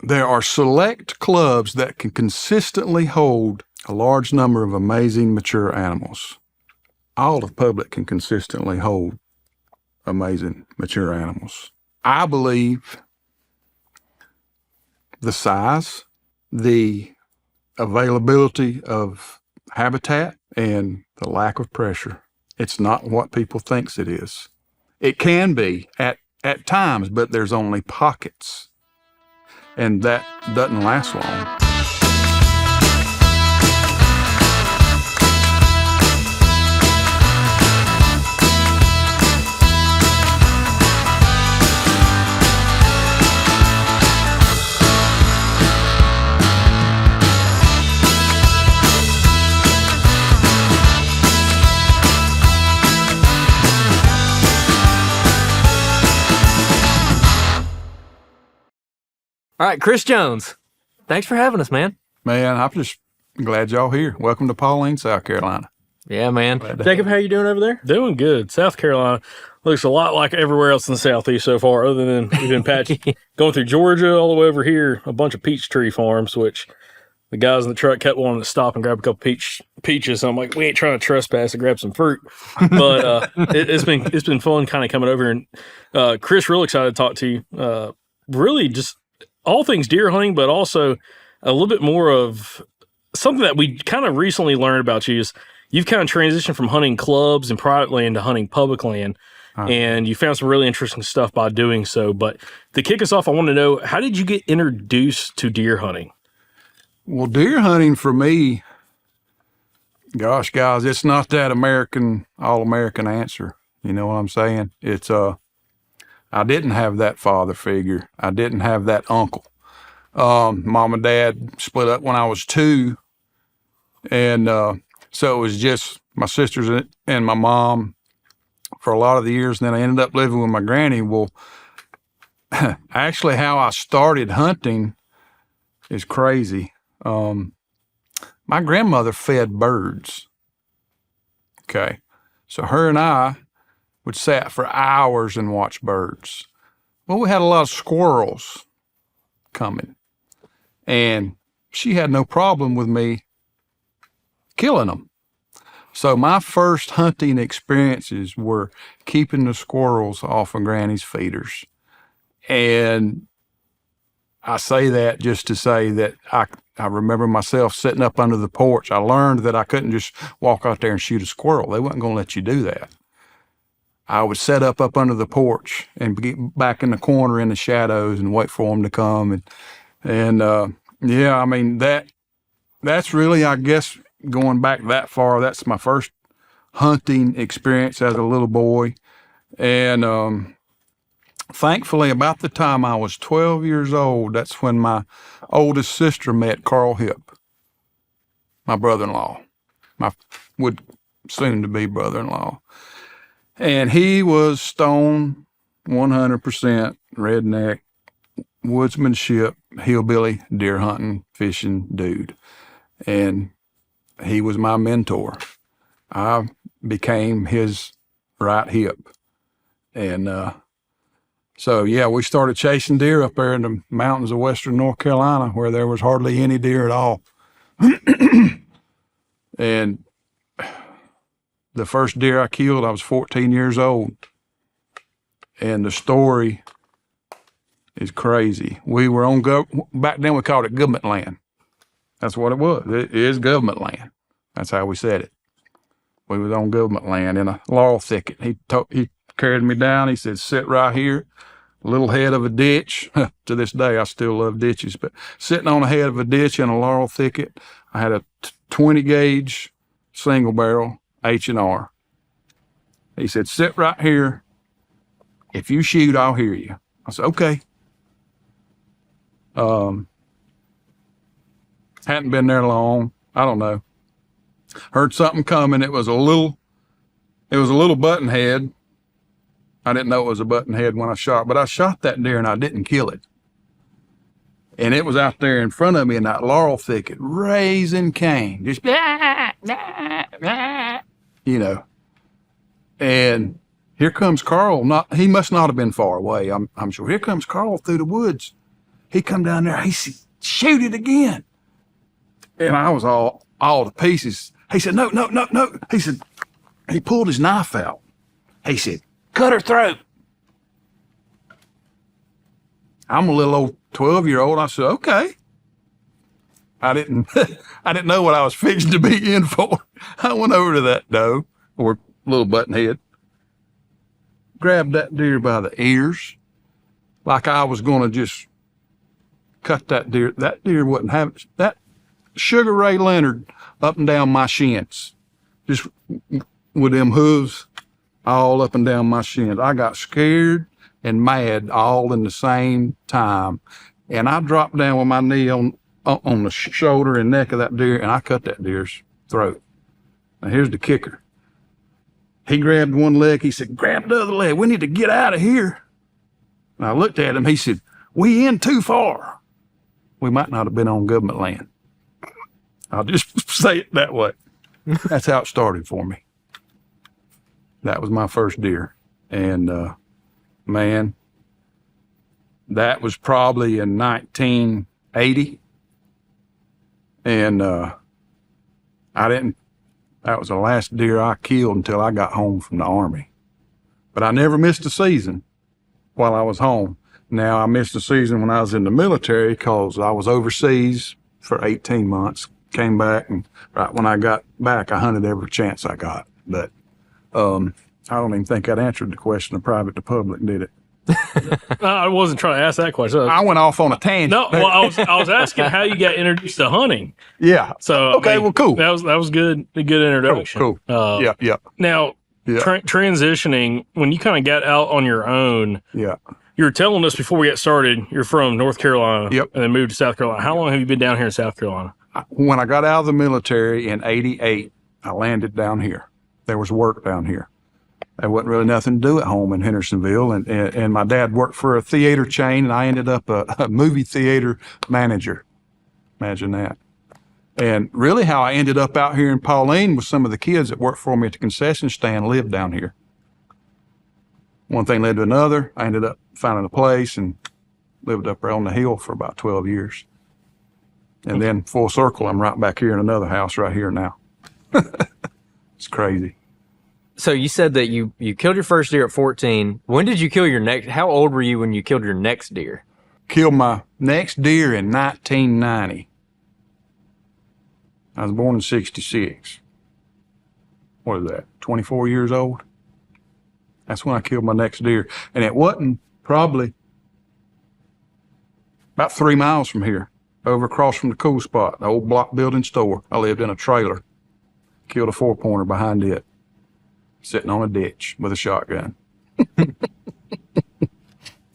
there are select clubs that can consistently hold a large number of amazing mature animals. All the public can consistently hold amazing mature animals. I believe the size, the availability of habitat, and the lack of pressure. It's not what people thinks it is. It can be at times, but there's only pockets. And that doesn't last long. All right, Chris Jones, thanks for having us, man. Man, I'm just glad y'all here. Welcome to Pauline, South Carolina. Yeah, man. Jacob, how you doing over there? Doing good. South Carolina looks a lot like everywhere else in the Southeast so far, other than we've been patchy. Going through Georgia all the way over here, a bunch of peach tree farms, which the guys in the truck kept wanting to stop and grab a couple peaches. So I'm like, we ain't trying to trespass and grab some fruit. But it's been fun kind of coming over here. And Chris, real excited to talk to you. Really just all things deer hunting, but also a little bit more of something that we kind of recently learned about you is you've kind of transitioned from hunting clubs and private land to hunting public land. And you found some really interesting stuff by doing so. But to kick us off, I want to know, how did you get introduced to deer hunting? Well, deer hunting for me, gosh, guys, it's not that all-American answer. You know what I'm saying? It's, I didn't have that father figure. I didn't have that uncle. Mom and dad split up when I was 2. And so it was just my sisters and my mom for a lot of the years. And then I ended up living with my granny. Well, actually how I started hunting is crazy. My grandmother fed birds. Okay. So her and I would sit for hours and watch birds. Well, we had a lot of squirrels coming, and she had no problem with me killing them. So my first hunting experiences were keeping the squirrels off of Granny's feeders. And I say that just to say that I remember myself sitting up under the porch. I learned that I couldn't just walk out there and shoot a squirrel. They wasn't going to let you do that. I would set up under the porch and get back in the corner in the shadows and wait for them to come. And yeah, I mean, that's really, I guess, going back that far, that's my first hunting experience as a little boy. And thankfully, about the time I was 12 years old, that's when my oldest sister met Carl Hipp, my brother-in-law, my would soon to be brother-in-law. And he was stone 100% redneck, woodsmanship, hillbilly, deer hunting, fishing dude. And he was my mentor. I became his right hip. And so, yeah, we started chasing deer up there in the mountains of western North Carolina where there was hardly any deer at all. And the first deer I killed, I was 14 years old. And the story is crazy. We were on, back then we called it government land. That's what it was. It is government land. That's how we said it. We was on government land in a laurel thicket. He carried me down. He said, sit right here, little head of a ditch. To this day, I still love ditches, but sitting on the head of a ditch in a laurel thicket, I had a 20 gauge single barrel H&R. He said, sit right here. If you shoot, I'll hear you. I said, okay. Hadn't been there long. I don't know. Heard something coming. It was a little button head. I didn't know it was a button head when I shot, but I shot that deer and I didn't kill it. And it was out there in front of me in that laurel thicket, raising cane, just you know. And here comes Carl. He must not have been far away. I'm sure. Here comes Carl through the woods, He come down there. He said, shoot it again. And I was all to pieces. He said, no. He said, he pulled his knife out. He said, cut her throat. I'm a little old 12-year-old. I said, okay. I didn't know what I was fixing to be in for. I went over to that doe, or little buttonhead, grabbed that deer by the ears, like I was going to just cut that deer. That deer wouldn't have it. That Sugar Ray Leonard up and down my shins, just with them hooves all up and down my shins. I got scared and mad all in the same time. And I dropped down with my knee on the shoulder and neck of that deer, and I cut that deer's throat. Now, here's the kicker. He grabbed one leg. He said, grab the other leg. We need to get out of here. And I looked at him. He said, we in too far. We might not have been on government land. I'll just say it that way. That's how it started for me. That was my first deer. And, man, that was probably in 1980. And that was the last deer I killed until I got home from the Army. But I never missed a season while I was home. Now, I missed a season when I was in the military because I was overseas for 18 months, came back, and right when I got back, I hunted every chance I got. But I don't even think that answered the question of private to public, did it? I wasn't trying to ask that question. I went off on a tangent. No, well, I was asking how you got introduced to hunting. Yeah. So okay, well, cool. That was good. A good introduction. Cool. Yeah. Now, transitioning when you kind of got out on your own. Yeah. You were telling us before we got started, you're from North Carolina. Yep. And then moved to South Carolina. How long have you been down here in South Carolina? When I got out of the military in '88, I landed down here. There was work down here. There wasn't really nothing to do at home in Hendersonville, and my dad worked for a theater chain, and I ended up a movie theater manager. Imagine that. And really how I ended up out here in Pauline was some of the kids that worked for me at the concession stand lived down here. One thing led to another. I ended up finding a place and lived up there on the hill for about 12 years. And then full circle, I'm right back here in another house right here now. It's crazy. So you said that you killed your first deer at 14. When did you kill your next? How old were you when you killed your next deer? Killed my next deer in 1990. I was born in 66. What is that, 24 years old? That's when I killed my next deer. And it wasn't probably about 3 miles from here, over across from the Cool Spot, the old block building store. I lived in a trailer. Killed a 4-pointer behind it, sitting on a ditch with a shotgun.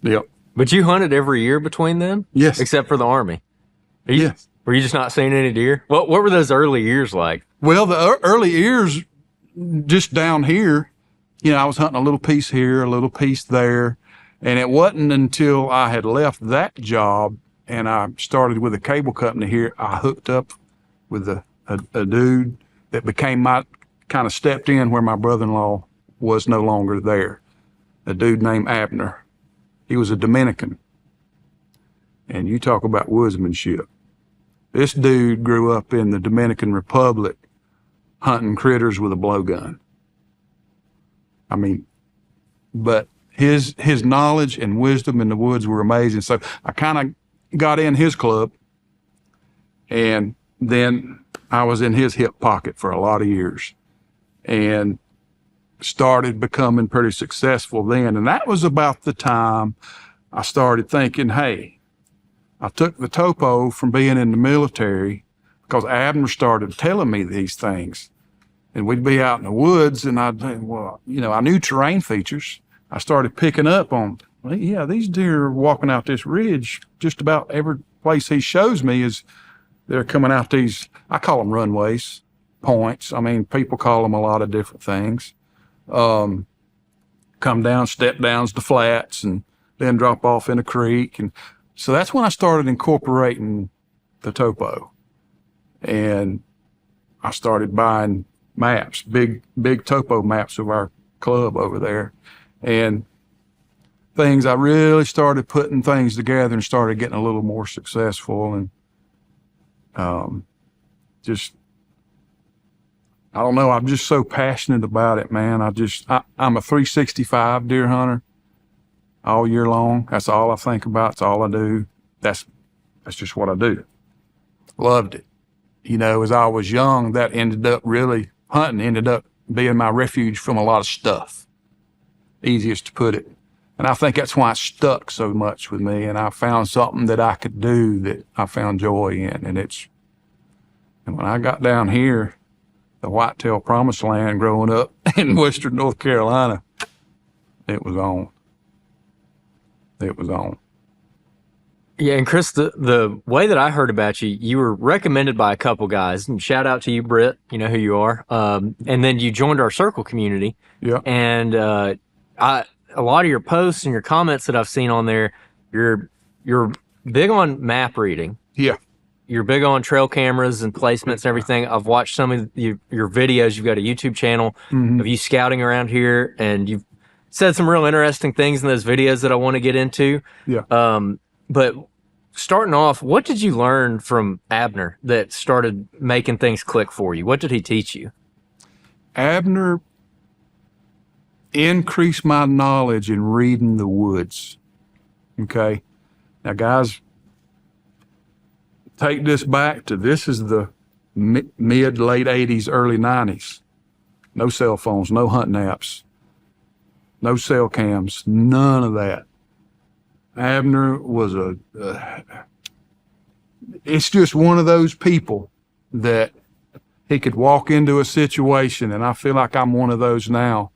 Yep. But you hunted every year between then? Yes. Except for the Army? Yes. Were you just not seeing any deer? What were those early years like? Well, the early years, just down here, I was hunting a little piece here, a little piece there. And it wasn't until I had left that job and I started with a cable company here, I hooked up with a dude that became my, kind of stepped in where my brother-in-law was no longer there. A dude named Abner. He was a Dominican. And you talk about woodsmanship. This dude grew up in the Dominican Republic hunting critters with a blowgun. I mean, but his knowledge and wisdom in the woods were amazing. So I kind of got in his club, and then I was in his hip pocket for a lot of years and started becoming pretty successful then. And that was about the time I started thinking, hey, I took the topo from being in the military because Abner started telling me these things. And we'd be out in the woods, and I'd think, well, I knew terrain features. I started picking up on, well, yeah, these deer are walking out this ridge. Just about every place he shows me is they're coming out these, I call them runways, points. I mean, people call them a lot of different things. Come down, step downs to flats, and then drop off in a creek. And so that's when I started incorporating the topo. And I started buying maps, big topo maps of our club over there. And things, I really started putting things together and started getting a little more successful. And just, I don't know, I'm just so passionate about it, man. I'm a 365 deer hunter all year long. That's all I think about. That's all I do. That's just what I do. Loved it. You know, as I was young, that hunting ended up being my refuge from a lot of stuff. Easiest to put it. And I think that's why it stuck so much with me. And I found something that I could do that I found joy in. And when I got down here, the whitetail promised land growing up in Western North Carolina, it was on. It was on. Yeah, and Chris, the way that I heard about you, you were recommended by a couple guys. And shout out to you, Britt. You know who you are. And then you joined our circle community. Yeah. And a lot of your posts and your comments that I've seen on there, you're big on map reading. Yeah. You're big on trail cameras and placements and everything. I've watched some of your videos. You've got a YouTube channel of you scouting around here, and you've said some real interesting things in those videos that I want to get into. Yeah. But starting off, what did you learn from Abner that started making things click for you? What did he teach you? Abner increased my knowledge in reading the woods. Okay. Now, guys, take this back to this is the mid, late 80s, early 90s. No cell phones, no hunting apps, no cell cams, none of that. Abner was it's just one of those people that he could walk into a situation, and I feel like I'm one of those now.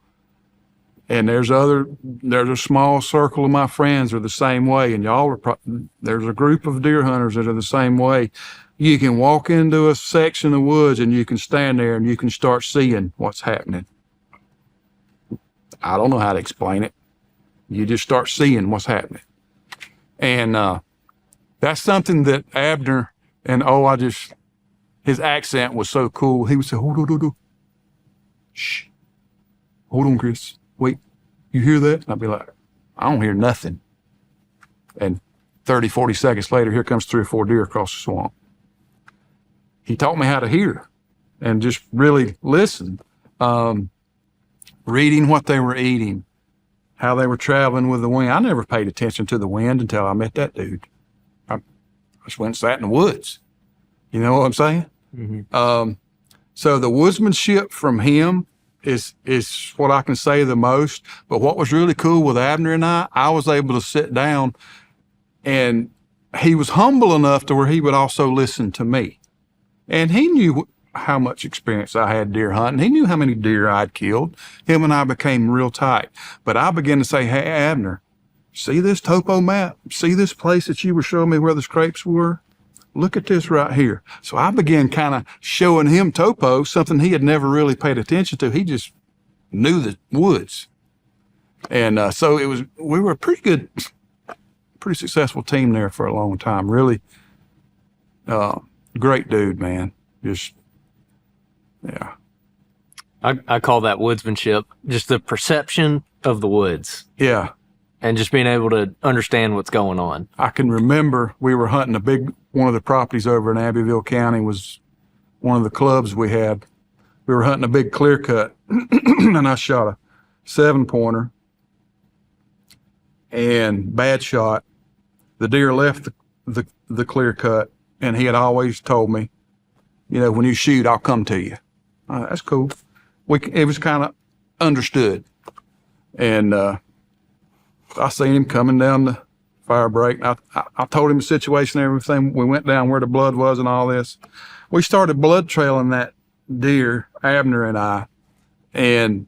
And there's a small circle of my friends are the same way, and there's a group of deer hunters that are the same way. You can walk into a section of woods and you can stand there and you can start seeing what's happening. I don't know how to explain it. You just start seeing what's happening. And that's something that Abner, and his accent was so cool. He would say, hold. Shh. Hold on, Chris. Wait, you hear that? And I'd be like, I don't hear nothing. And 30, 40 seconds later, here comes 3 or 4 deer across the swamp. He taught me how to hear and just really listen. Reading what they were eating, how they were traveling with the wind. I never paid attention to the wind until I met that dude. I just went and sat in the woods. You know what I'm saying? Mm-hmm. So the woodsmanship from him is what I can say the most. But what was really cool with Abner and I was able to sit down, and he was humble enough to where he would also listen to me. And he knew how much experience I had deer hunting. He knew how many deer I'd killed. Him and I became real tight. But I began to say, hey, Abner, see this topo map? See this place that you were showing me where the scrapes were? Look at this right here. So I began kind of showing him topo, something he had never really paid attention to. He just knew the woods. And so we were a pretty successful team there for a long time. Really great dude, man. Just, yeah. I call that woodsmanship, just the perception of the woods. Yeah. And just being able to understand what's going on. I can remember we were hunting one of the properties over in Abbeville County was one of the clubs we had. We were hunting a big clear cut and I shot a 7-pointer and bad shot. The deer left the clear cut, and he had always told me, you know, when you shoot, I'll come to you. That's cool. It was kind of understood. And, I seen him coming down the fire break. I told him the situation and everything. We went down where the blood was and all this. We started blood trailing that deer, Abner and I, and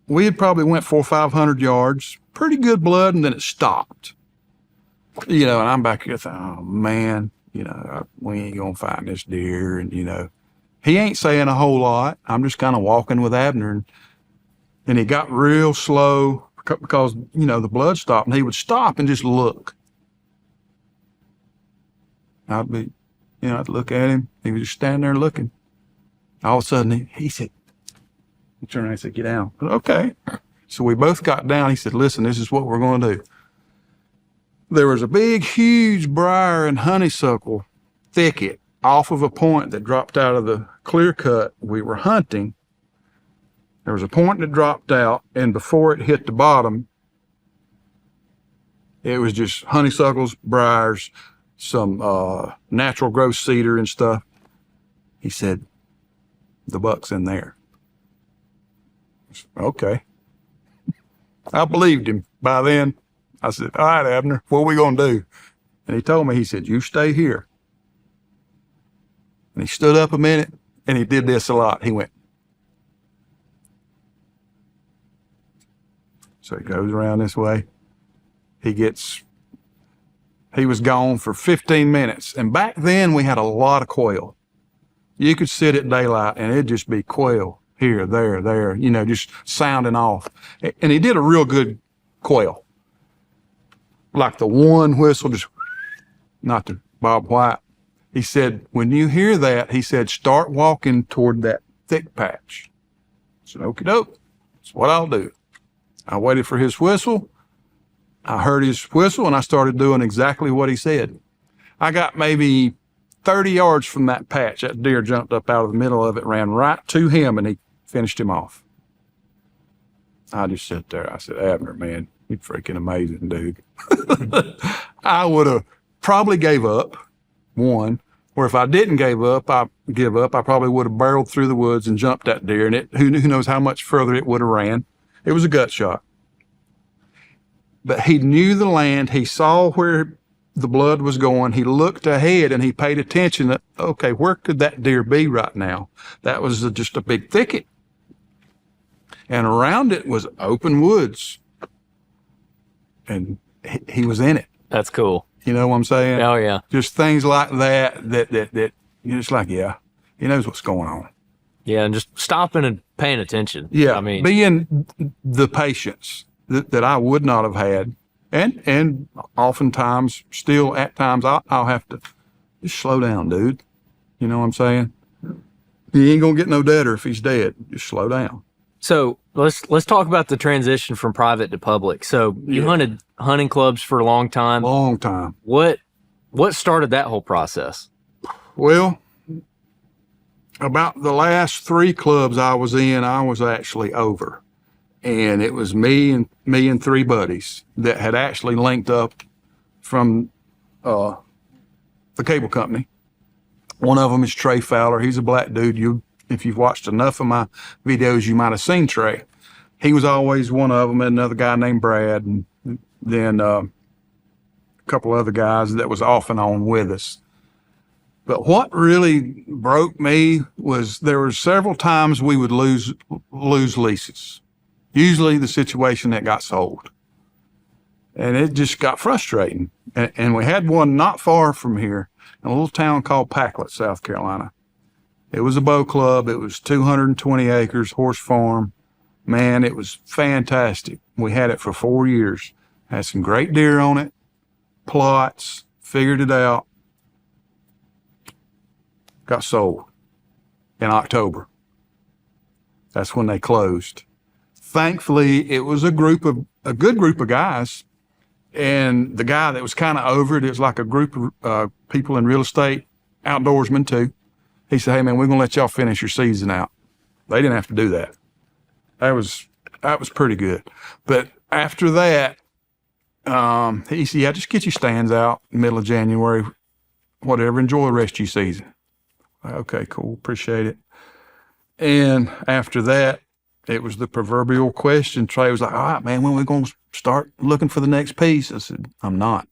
we had probably went 400 or 500 yards, pretty good blood, and then it stopped. You know, and I'm back here thinking, oh man, you know, we ain't gonna find this deer. And, you know, he ain't saying a whole lot. I'm just kind of walking with Abner, and he got real slow because, you know, the blood stopped, and he would stop and just look. I'd look at him. He was just standing there looking. All of a sudden, he said, he turned around and said, get down. I said, okay. So we both got down. He said, listen, this is what we're going to do. There was a big, huge briar and honeysuckle thicket off of a point that dropped out of the clear cut we were hunting. There was a point that dropped out, and before it hit the bottom, it was just honeysuckles, briars, some natural growth cedar and stuff. He said, the buck's in there. I said, okay. I believed him. By then, I said, all right, Abner, what are we going to do? And he told me, he said, you stay here. And he stood up a minute, and he did this a lot. He went. So he goes around this way. He was gone for 15 minutes. And back then, we had a lot of quail. You could sit at daylight, and it'd just be quail here, there, just sounding off. And he did a real good quail. Like the one whistle, just not the Bob White. He said, when you hear that, he said, start walking toward that thick patch. I said, okie doke, that's what I'll do. I waited for his whistle. I heard his whistle, and I started doing exactly what he said. I got maybe 30 yards from that patch. That deer jumped up out of the middle of it, ran right to him, and he finished him off. I just sat there. I said, Abner, man, you're freaking amazing, dude. I would have probably gave up, one, or if I didn't give up, I probably would have barreled through the woods and jumped that deer, and who knows how much further it would have ran. It was a gut shot. But he knew the land. He saw where the blood was going. He looked ahead, and he paid attention that, okay, where could that deer be right now? That was just a big thicket. And around it was open woods. And he was in it. That's cool. You know what I'm saying? Oh, yeah. Just things like that you're just like, yeah, he knows what's going on. Yeah, and just stopping and paying attention. Yeah, I mean, being the patience that I would not have had. And oftentimes, still at times, I'll have to just slow down, dude. You know what I'm saying? He ain't going to get no deader if he's dead. Just slow down. so let's talk about the transition from private to public. So you hunted hunting clubs for a long time. Long time. What started that whole process? Well, about the last 3 clubs I was in, I was actually over. And it was me and 3 buddies that had actually linked up from the cable company. One of them is Trey Fowler. He's a black dude. If you've watched enough of my videos, you might have seen Trey. He was always one of them, and another guy named Brad, and then a couple other guys that was off and on with us. But what really broke me was there were several times we would lose leases. Usually the situation that got sold. And it just got frustrating. And we had one not far from here, in a little town called Packlet, South Carolina. It was a bow club. It was 220 acres, horse farm. Man, it was fantastic. We had it for 4 years. Had some great deer on it, plots, figured it out. Got sold in October. That's when they closed. Thankfully, it was a good group of guys. And the guy that was kind of over it was like a group of people in real estate, outdoorsmen too. He said, hey man, we're going to let y'all finish your season out. They didn't have to do that. That was pretty good. But after that, he said, yeah, just get your stands out middle of January, whatever, enjoy the rest of your season. Okay, cool, appreciate it. And after that, it was the proverbial question. Trey was like, all right, man, when are we going to start looking for the next piece? I said, I'm not.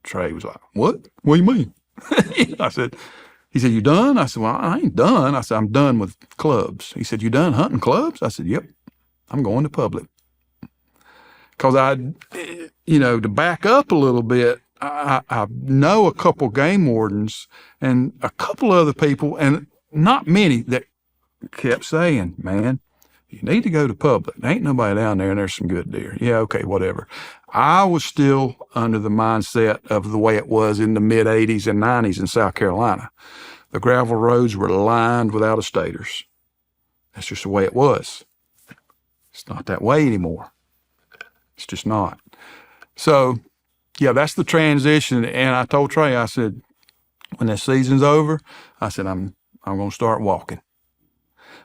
Trey was like, what? What do you mean? He said, you done? I said, well, I ain't done. I said, I'm done with clubs. He said, you done hunting clubs? I said, yep, I'm going to public. Because to back up a little bit, I know a couple game wardens and a couple other people, and not many, that kept saying, man, you need to go to public. There ain't nobody down there, and there's some good deer. Yeah, okay, whatever. I was still under the mindset of the way it was in the mid-'80s and '90s in South Carolina. The gravel roads were lined with out-of-staters. That's just the way it was. It's not that way anymore. It's just not. So, yeah, that's the transition. And I told Trey, I said, when this season's over, I said, I'm going to start walking.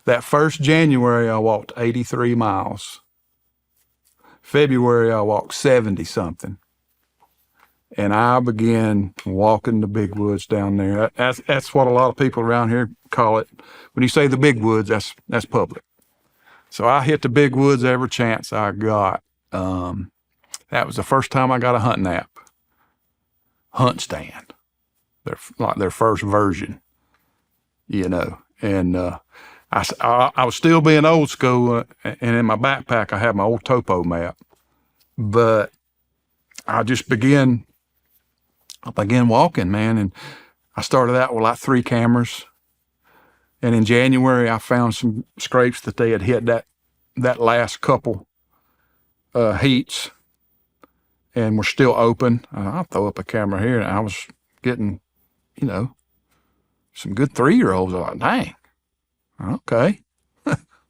That first January, I walked 83 miles. February, I walked 70 something. And I began walking the big woods down there. That's what a lot of people around here call it. When you say the big woods, that's public. So I hit the big woods every chance I got. That was the first time I got a hunting app. Hunt Stand. Their first version, you know. And I was still being old school, and in my backpack I had my old topo map. But I began walking, man, and I started out with like 3 cameras. And in January, I found some scrapes that they had hit that last couple heats, and were still open. I'll throw up a camera here, and I was getting, you know, some good 3-year-olds. I'm like, dang, okay.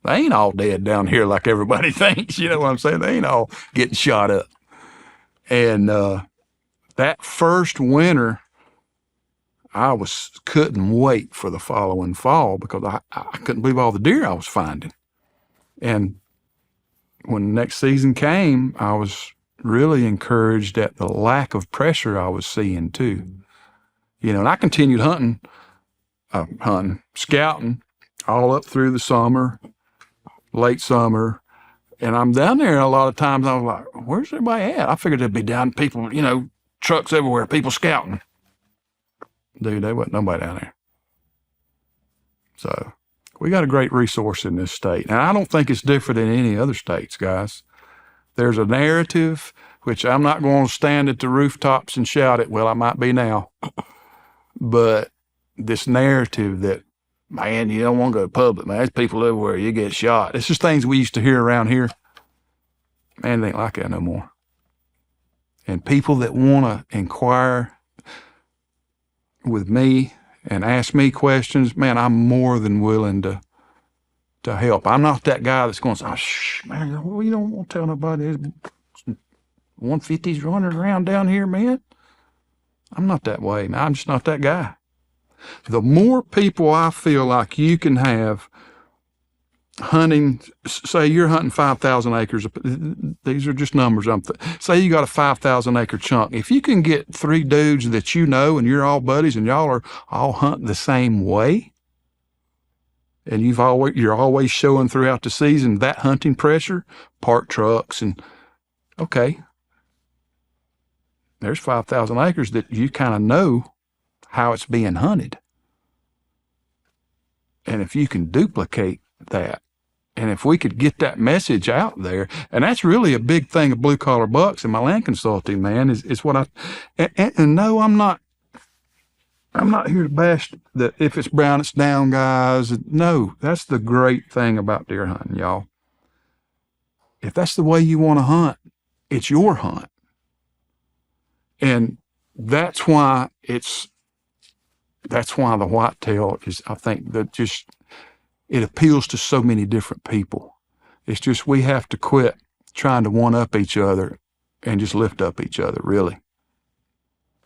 They ain't all dead down here like everybody thinks. You know what I'm saying? They ain't all getting shot up. And that first winter, I couldn't wait for the following fall because I couldn't believe all the deer I was finding. And when the next season came, I was really encouraged at the lack of pressure I was seeing too. You know, and I continued scouting all up through the summer, late summer. And I'm down there a lot of times. I was like, where's everybody at? I figured there'd be down people, you know, trucks everywhere, people scouting. Dude, there wasn't nobody down there. So we got a great resource in this state. And I don't think it's different in any other states, guys. There's a narrative, which I'm not going to stand at the rooftops and shout it. Well, I might be now. But this narrative that, man, you don't want to go to public, man. There's people everywhere. You get shot. It's just things we used to hear around here. Man, it ain't like that no more. And people that want to inquire with me and ask me questions, man, I'm more than willing to help. I'm not that guy that's going to say, oh, shh, man, you don't want to tell nobody there's 150s running around down here, man. I'm not that way, man. I'm just not that guy. The more people I feel like you can have hunting, say you're hunting 5,000 acres. These are just numbers. Say you got a 5,000 acre chunk. If you can get 3 dudes that you know and you're all buddies and y'all are all hunting the same way, and you're always showing throughout the season that hunting pressure, park trucks, and okay, there's 5,000 acres that you kind of know how it's being hunted. And if you can duplicate that, and if we could get that message out there, and that's really a big thing of blue collar bucks in my land consulting, man, is what and no, I'm not here to bash that if it's brown, it's down, guys. No, that's the great thing about deer hunting, y'all. If that's the way you want to hunt, it's your hunt. And that's why the whitetail is, I think, that just, it appeals to so many different people. It's just we have to quit trying to one-up each other and just lift up each other, really,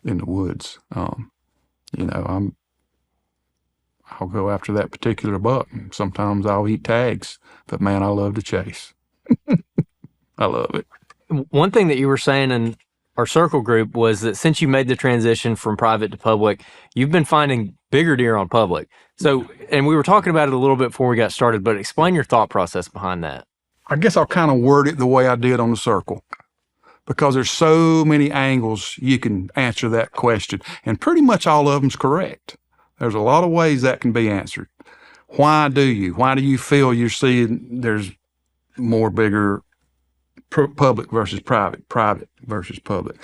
in the woods. You know, I'll go after that particular buck. Sometimes I'll eat tags, but man, I love to chase. I love it. One thing that you were saying in our circle group was that since you made the transition from private to public, you've been finding bigger deer on public. So, and we were talking about it a little bit before we got started, but explain your thought process behind that. I guess I'll kind of word it the way I did on the circle, because there's so many angles you can answer that question, and pretty much all of them's correct. There's a lot of ways that can be answered. Why do you feel you're seeing there's more bigger public versus private versus public?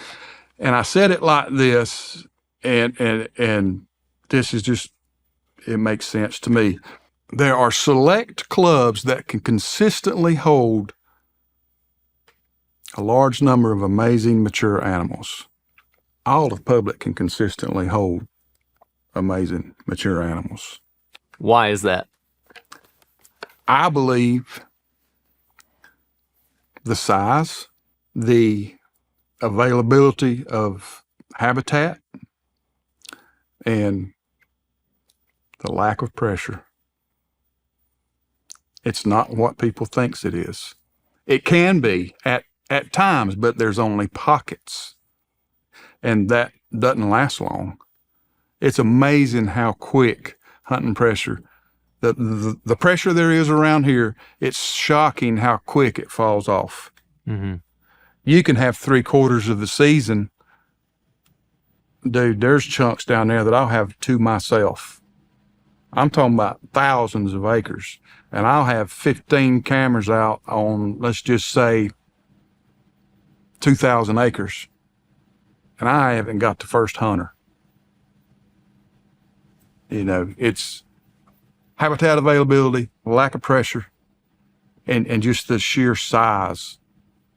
And I said it like this, and this is just, it makes sense to me. There are select clubs that can consistently hold a large number of amazing mature animals. All of public can consistently hold amazing mature animals. Why is that? I believe the size, the availability of habitat, and the lack of pressure. It's not what people thinks it is. It can be at times, but there's only pockets, and that doesn't last long. It's amazing how quick hunting pressure, the pressure there is around here, it's shocking how quick it falls off. Mm-hmm. You can have 3/4 of the season. Dude, there's chunks down there that I'll have to myself. I'm talking about thousands of acres, and I'll have 15 cameras out on, let's just say, 2,000 acres, and I haven't got the first hunter. You know, it's habitat availability, lack of pressure, and just the sheer size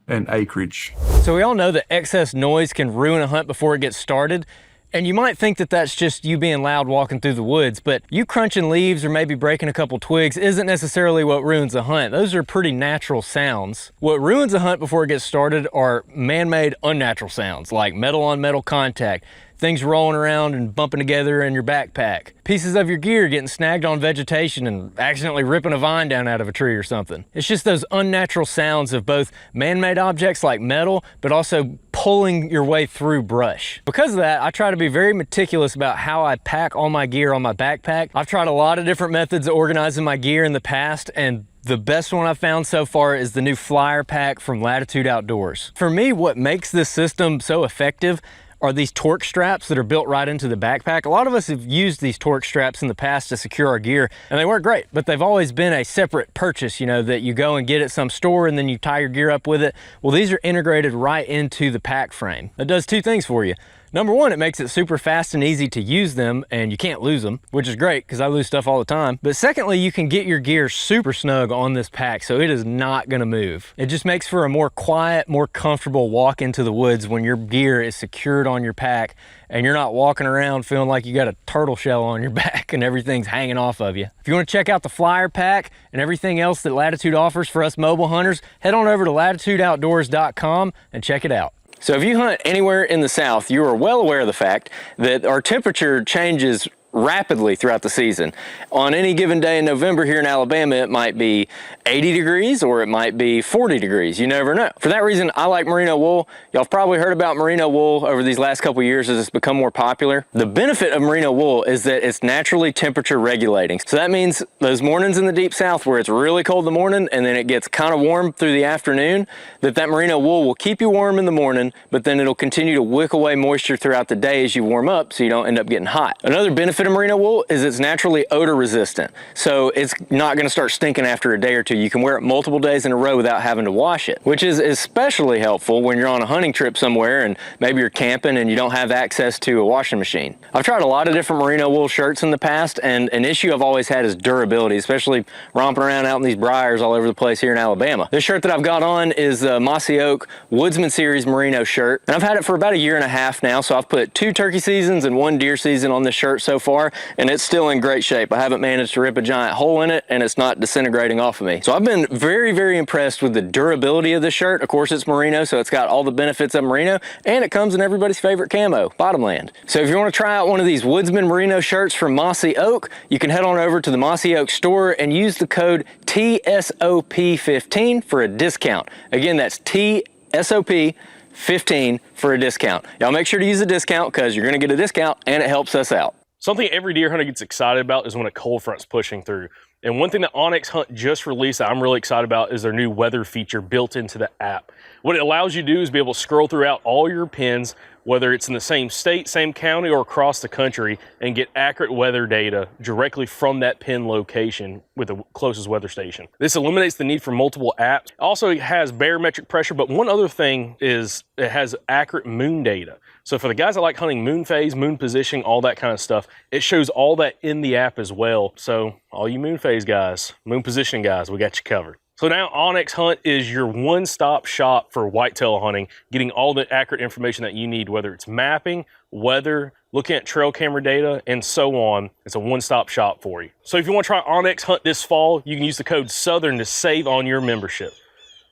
and acreage. So we all know that excess noise can ruin a hunt before it gets started. And you might think that that's just you being loud walking through the woods, but you crunching leaves or maybe breaking a couple twigs isn't necessarily what ruins a hunt. Those are pretty natural sounds. What ruins a hunt before it gets started are man-made unnatural sounds, like metal on metal contact, things rolling around and bumping together in your backpack, pieces of your gear getting snagged on vegetation and accidentally ripping a vine down out of a tree or something. It's just those unnatural sounds of both man-made objects like metal, but also pulling your way through brush. Because of that, I try to be very meticulous about how I pack all my gear on my backpack. I've tried a lot of different methods of organizing my gear in the past, and the best one I've found so far is the new Flyer Pack from Latitude Outdoors. For me, what makes this system so effective are these torque straps that are built right into the backpack. A lot of us have used these torque straps in the past to secure our gear, and they work great, but they've always been a separate purchase, you know, that you go and get at some store and then you tie your gear up with it. Well, these are integrated right into the pack frame. That does two things for you. Number one, it makes it super fast and easy to use them, and you can't lose them, which is great because I lose stuff all the time. But secondly, you can get your gear super snug on this pack, so it is not gonna move. It just makes for a more quiet, more comfortable walk into the woods when your gear is secured on your pack and you're not walking around feeling like you got a turtle shell on your back and everything's hanging off of you. If you want to check out the Flyer Pack and everything else that Latitude offers for us mobile hunters, head on over to latitudeoutdoors.com and check it out. So if you hunt anywhere in the South, you are well aware of the fact that our temperature changes rapidly throughout the season. On any given day in November here in Alabama, it might be 80 degrees or it might be 40 degrees. You never know. For that reason, I like merino wool. Y'all have probably heard about merino wool over these last couple years as it's become more popular. The benefit of merino wool is that it's naturally temperature regulating. So that means those mornings in the deep South where it's really cold in the morning and then it gets kind of warm through the afternoon, that merino wool will keep you warm in the morning, but then it'll continue to wick away moisture throughout the day as you warm up so you don't end up getting hot. Another benefit of merino wool is it's naturally odor resistant, so it's not going to start stinking after a day or two. You can wear it multiple days in a row without having to wash it, which is especially helpful when you're on a hunting trip somewhere and maybe you're camping and you don't have access to a washing machine. I've tried a lot of different merino wool shirts in the past, and an issue I've always had is durability, especially romping around out in these briars all over the place here in Alabama. This shirt that I've got on is the Mossy Oak Woodsman Series merino shirt, and I've had it for about 1.5 years now, so I've put 2 turkey seasons and 1 deer season on this shirt so far, and it's still in great shape. I haven't managed to rip a giant hole in it, and it's not disintegrating off of me. So I've been very, very impressed with the durability of this shirt. Of course, it's merino, so it's got all the benefits of merino, and it comes in everybody's favorite camo, Bottomland. So if you want to try out one of these Woodsman merino shirts from Mossy Oak, you can head on over to the Mossy Oak store and use the code TSOP15 for a discount. Again, that's TSOP15 for a discount. Y'all make sure to use the discount because you're going to get a discount and it helps us out. Something every deer hunter gets excited about is when a cold front's pushing through. And one thing that Onyx Hunt just released that I'm really excited about is their new weather feature built into the app. What it allows you to do is be able to scroll throughout all your pins, whether it's in the same state, same county, or across the country, and get accurate weather data directly from that pin location with the closest weather station. This eliminates the need for multiple apps. Also, it has barometric pressure, but one other thing is it has accurate moon data. So for the guys that like hunting moon phase, moon positioning, all that kind of stuff, it shows all that in the app as well. So all you moon phase guys, moon positioning guys, we got you covered. So now Onyx Hunt is your one-stop shop for whitetail hunting, getting all the accurate information that you need, whether it's mapping, weather, looking at trail camera data, and so on. It's a one-stop shop for you. So if you want to try Onyx Hunt this fall, you can use the code SOUTHERN to save on your membership.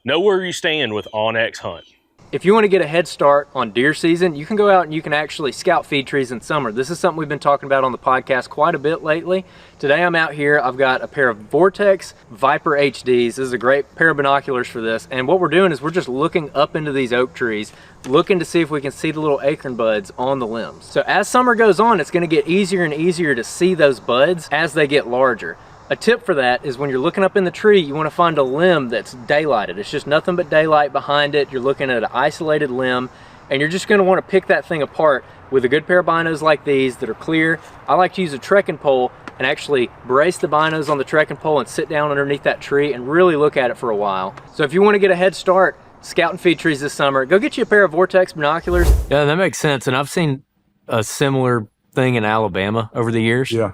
know where you stand with OnX Hunt. If you want to get a head start on deer season, you can go out and you can actually scout feed trees in summer. This is something we've been talking about on the podcast quite a bit lately. Today I'm out here, I've got a pair of Vortex Viper HDs. This is a great pair of binoculars for this. And what we're doing is we're just looking up into these oak trees, looking to see if we can see the little acorn buds on the limbs. So as summer goes on, it's going to get easier and easier to see those buds as they get larger. A tip for that is when you're looking up in the tree, you want to find a limb that's daylighted. It's just nothing but daylight behind it. You're looking at an isolated limb, and you're just going to want to pick that thing apart with a good pair of binos like these that are clear. I like to use a trekking pole and actually brace the binos on the trekking pole and sit down underneath that tree and really look at it for a while. So if you want to get a head start scouting feed trees this summer, go get you a pair of Vortex binoculars. Yeah, that makes sense. And I've seen a similar thing in Alabama over the years. Yeah.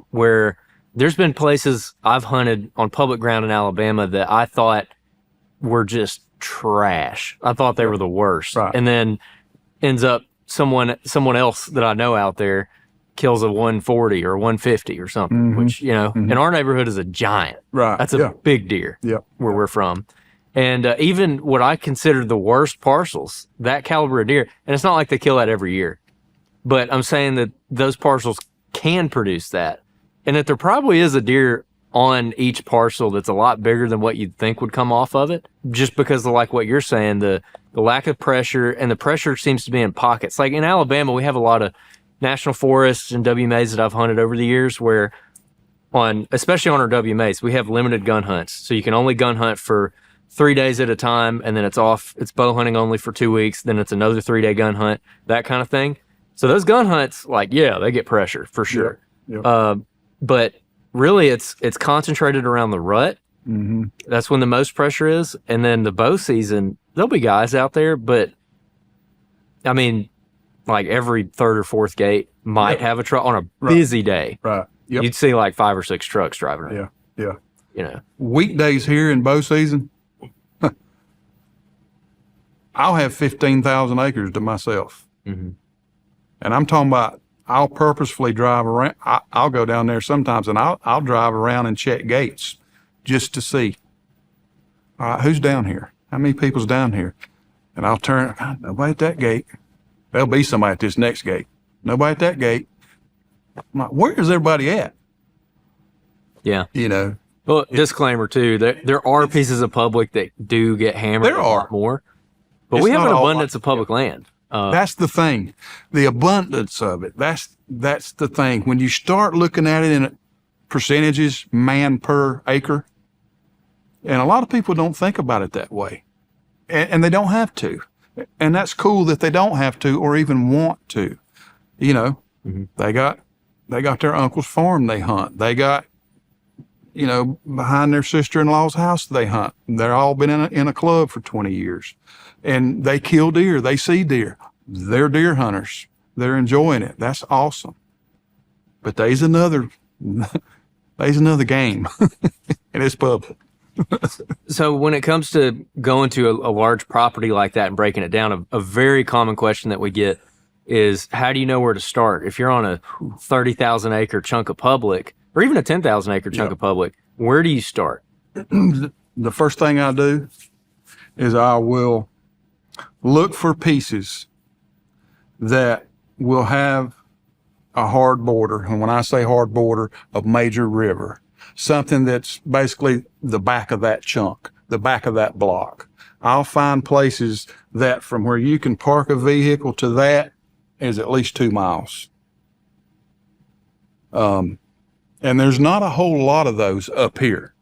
Where there's been places I've hunted on public ground in Alabama that I thought were just trash. I thought they were the worst. Right. And then ends up someone else that I know out there kills a 140 or 150 or something, which, you know, in our neighborhood is a giant. Right. That's a big deer Yep. where we're from. And even what I consider the worst parcels, that caliber of deer, and it's not like they kill that every year, but I'm saying that those parcels can produce that. And that there probably is a deer on each parcel that's a lot bigger than what you'd think would come off of it, just because of like what you're saying, the lack of pressure, and the pressure seems to be in pockets. Like in Alabama, we have a lot of national forests and WMAs that I've hunted over the years where especially on our WMAs, we have limited gun hunts. So you can only gun hunt for 3 days at a time, and then it's off. It's bow hunting only for 2 weeks. Then it's another 3-day gun hunt, that kind of thing. So those gun hunts, like, yeah, they get pressure for sure. Yep. But really it's concentrated around the rut. That's when the most pressure is. And then the bow season, there'll be guys out there, but I mean, like every third or fourth gate might have a truck on a busy day. Right. Yep. You'd see like 5 or 6 trucks driving around. Yeah. You know, Weekdays here in bow season, I'll have 15,000 acres to myself. And I'm talking about I'll purposefully drive around. I'll go down there sometimes, and I'll drive around and check gates just to see, all right, who's down here? How many people's down here? And I'll turn, nobody at that gate. There'll be somebody at this next gate. Nobody at that gate. I'm like, where is everybody at? yeah. You know, Well, disclaimer too, there are pieces of public that do get hammered There a are. lot more, but It's we have not an all abundance like- of public land. that's the thing. The abundance of it. That's the thing. When you start looking at it in percentages, man per acre, and a lot of people don't think about it that way, and they don't have to. And that's cool that they don't have to or even want to. You know, they got their uncle's farm they hunt. They got, you know, behind their sister-in-law's house they hunt. They're all been in a club for 20 years. And they kill deer. They see deer. They're deer hunters. They're enjoying it. That's awesome. But there's another game, and it's public. So when it comes to going to a large property like that and breaking it down, a very common question that we get is, how do you know where to start? If you're on a 30,000 acre chunk of public, or even a 10,000 acre chunk of public, where do you start? The first thing I do is I will look for pieces that will have a hard border. And when I say hard border, a major river, something that's basically the back of that chunk, the back of that block. I'll find places that from where you can park a vehicle to that is at least 2 miles. And there's not a whole lot of those up here.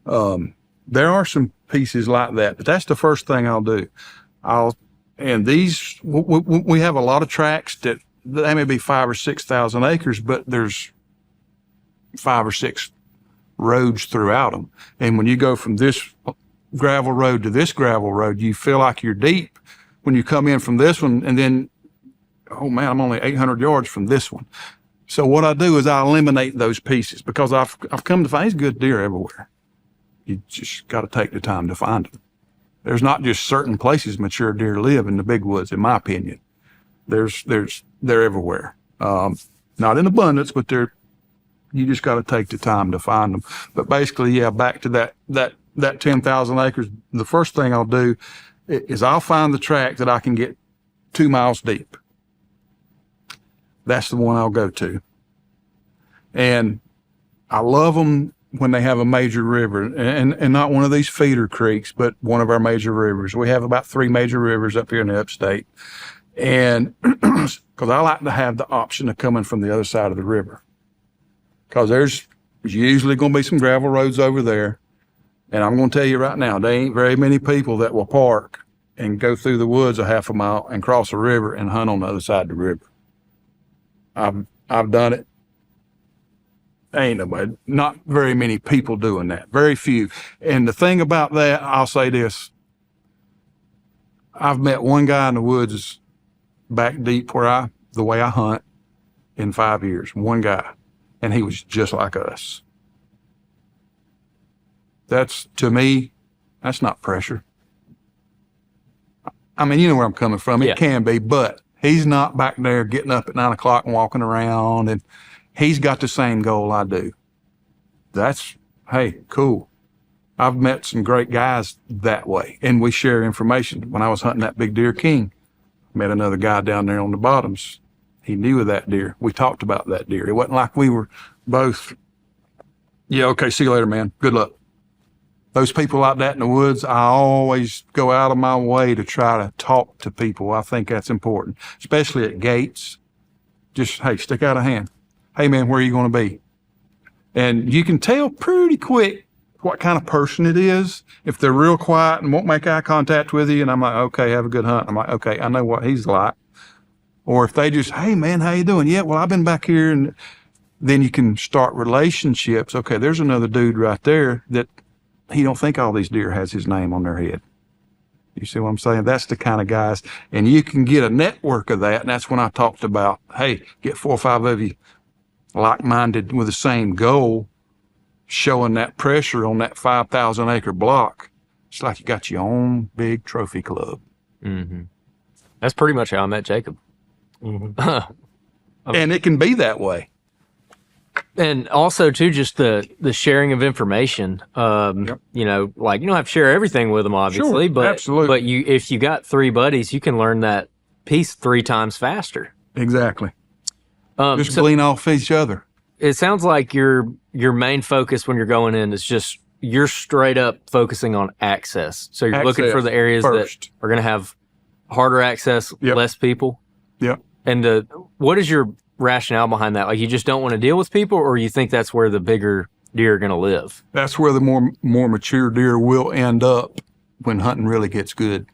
There are some pieces like that, but that's the first thing I'll do. And these, we have a lot of tracts that they may be 5,000 or 6,000 acres, but there's 5 or 6 roads throughout them. And when you go from this gravel road to this gravel road, you feel like you're deep when you come in from this one, and then, oh man, I'm only 800 yards from this one. So what I do is I eliminate those pieces, because I've come to find there's good deer everywhere. You just got to take the time to find them. There's not just certain places mature deer live in the big woods, in my opinion. They're everywhere. Not in abundance, but you just got to take the time to find them. But basically, yeah, back to that that 10,000 acres, the first thing I'll do is I'll find the track that I can get 2 miles deep. That's the one I'll go to. And I love them when they have a major river, and not one of these feeder creeks, but one of our major rivers. We have about 3 major rivers up here in the upstate. And because I like to have the option of coming from the other side of the river, because there's usually going to be some gravel roads over there. And I'm going to tell you right now, there ain't very many people that will park and go through the woods a half a mile and cross a river and hunt on the other side of the river. I've done it. Ain't nobody, not very many people doing that. Very few. And the thing about that, I'll say this. I've met one guy in the woods back deep the way I hunt in 5 years. One guy. And he was just like us. That's, to me, that's not pressure. I mean, you know where I'm coming from. It can be, but he's not back there getting up at 9 o'clock and walking around, and he's got the same goal I do. That's, hey, cool. I've met some great guys that way, and we share information. When I was hunting that big deer king, I met another guy down there on the bottoms. He knew of that deer. We talked about that deer. It wasn't like we were both, yeah, okay, see you later, man. Good luck. Those people like that in the woods, I always go out of my way to try to talk to people. I think that's important, especially at gates. Just, hey, stick out a hand. Hey, man, where are you going to be? And you can tell pretty quick what kind of person it is. If they're real quiet and won't make eye contact with you, and I'm like, okay, have a good hunt. I'm like, okay, I know what he's like. Or if they just, hey, man, how you doing? Yeah, well, I've been back here. And then you can start relationships. Okay, there's another dude right there that he don't think all these deer has his name on their head. You see what I'm saying? That's the kind of guys. And you can get a network of that. And that's when I talked about, hey, get 4 or 5 of you like-minded with the same goal, showing that pressure on that 5,000 acre block. It's like you got your own big trophy club. Mm-hmm. That's pretty much how I met Jacob. Mm-hmm. And it can be that way. And also too, just the sharing of information. You know, like you don't have to share everything with them, obviously, Sure, but absolutely. if you got 3 buddies, you can learn that piece 3 times faster. Exactly. Just So glean off each other. it sounds like your main focus when you're going in is just you're straight up focusing on access. So you're looking for the areas first. that are going to have harder access, Yep. less people. Yep. And what is your rationale behind that? Like you just don't want to deal with people, or you think that's where the bigger deer are going to live? That's where the more mature deer will end up when hunting really gets good.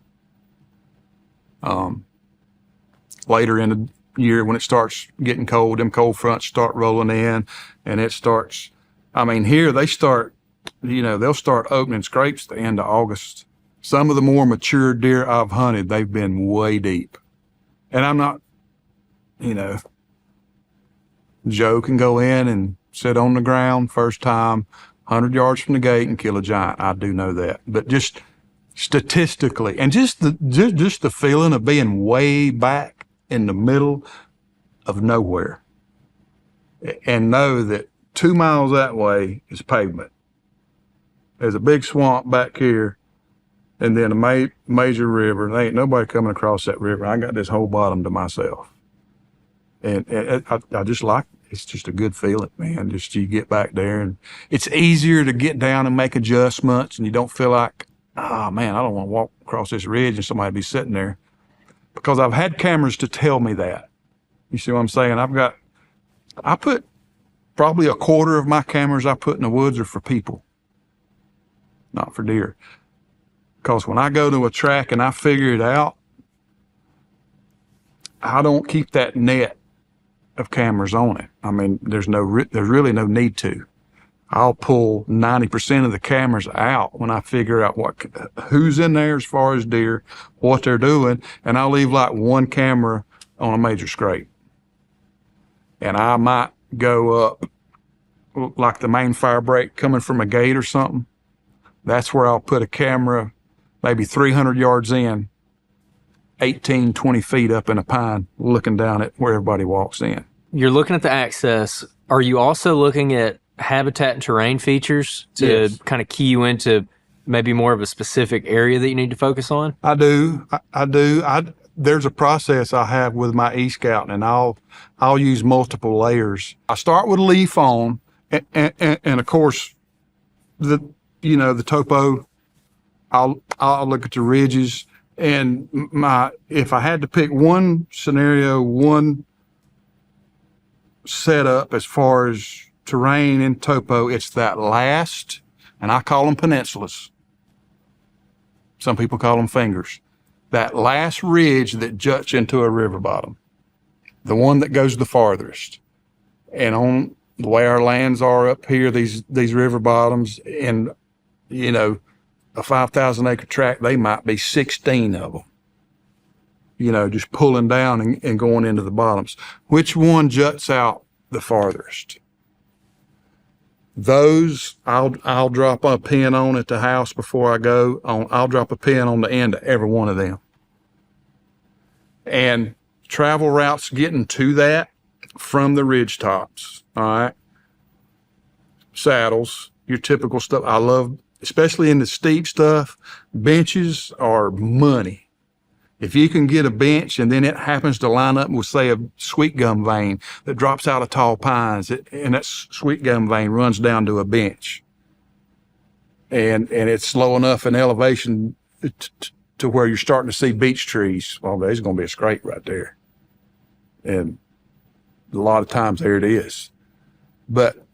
Later in the year when it starts getting cold, them cold fronts start rolling in, and it starts, I mean, here they start, you know, they'll start opening scrapes at the end of August. Some of the more mature deer I've hunted, they've been way deep. And I'm not, you know, Joe can go in and sit on the ground first time, 100 yards from the gate and kill a giant. I do know that. But just statistically, and just the feeling of being way back in the middle of nowhere, and know that 2 miles that way is pavement. There's a big swamp back here, and then a major river. There ain't nobody coming across that river. I got this whole bottom to myself. And I just like, it's just a good feeling, man. Just you get back there, and it's easier to get down and make adjustments, and you don't feel like, oh man, I don't want to walk across this ridge and somebody be sitting there. Because I've had cameras to tell me that. You see what I'm saying? I put probably a quarter of my cameras I put in the woods are for people, not for deer. Because when I go to a track and I figure it out, I don't keep that net of cameras on it. I mean, there's really no need to. I'll pull 90% of the cameras out when I figure out who's in there as far as deer, what they're doing, and I'll leave like 1 camera on a major scrape. And I might go up like the main fire break coming from a gate or something. That's where I'll put a camera maybe 300 yards in, 18, 20 feet up in a pine, looking down at where everybody walks in. You're looking at the access. Are you also looking at habitat and terrain features to Yes. kind of key you into maybe more of a specific area that you need to focus on? I do. I do. There's a process I have with my e-scout, and I'll use multiple layers. I start with a leaf on, and of course, the topo. I'll look at the ridges, and if I had to pick one scenario, one setup as far as terrain and topo, it's that last, and I call them peninsulas. Some people call them fingers. That last ridge that juts into a river bottom, the one that goes the farthest. And on the way our lands are up here, these river bottoms, and a 5,000 acre tract, they might be 16 of them, just pulling down and going into the bottoms. Which one juts out the farthest? Those I'll drop a pin on at the house before I go on. I'll drop a pin on the end of every one of them. And travel routes getting to that from the ridge tops. All right. Saddles, your typical stuff. I love, especially in the steep stuff, benches are money. If you can get a bench and then it happens to line up with, say, a sweet gum vein that drops out of tall pines, and that sweet gum vein runs down to a bench, and it's low enough in elevation to where you're starting to see beech trees, well, there's going to be a scrape right there. And a lot of times there it is. But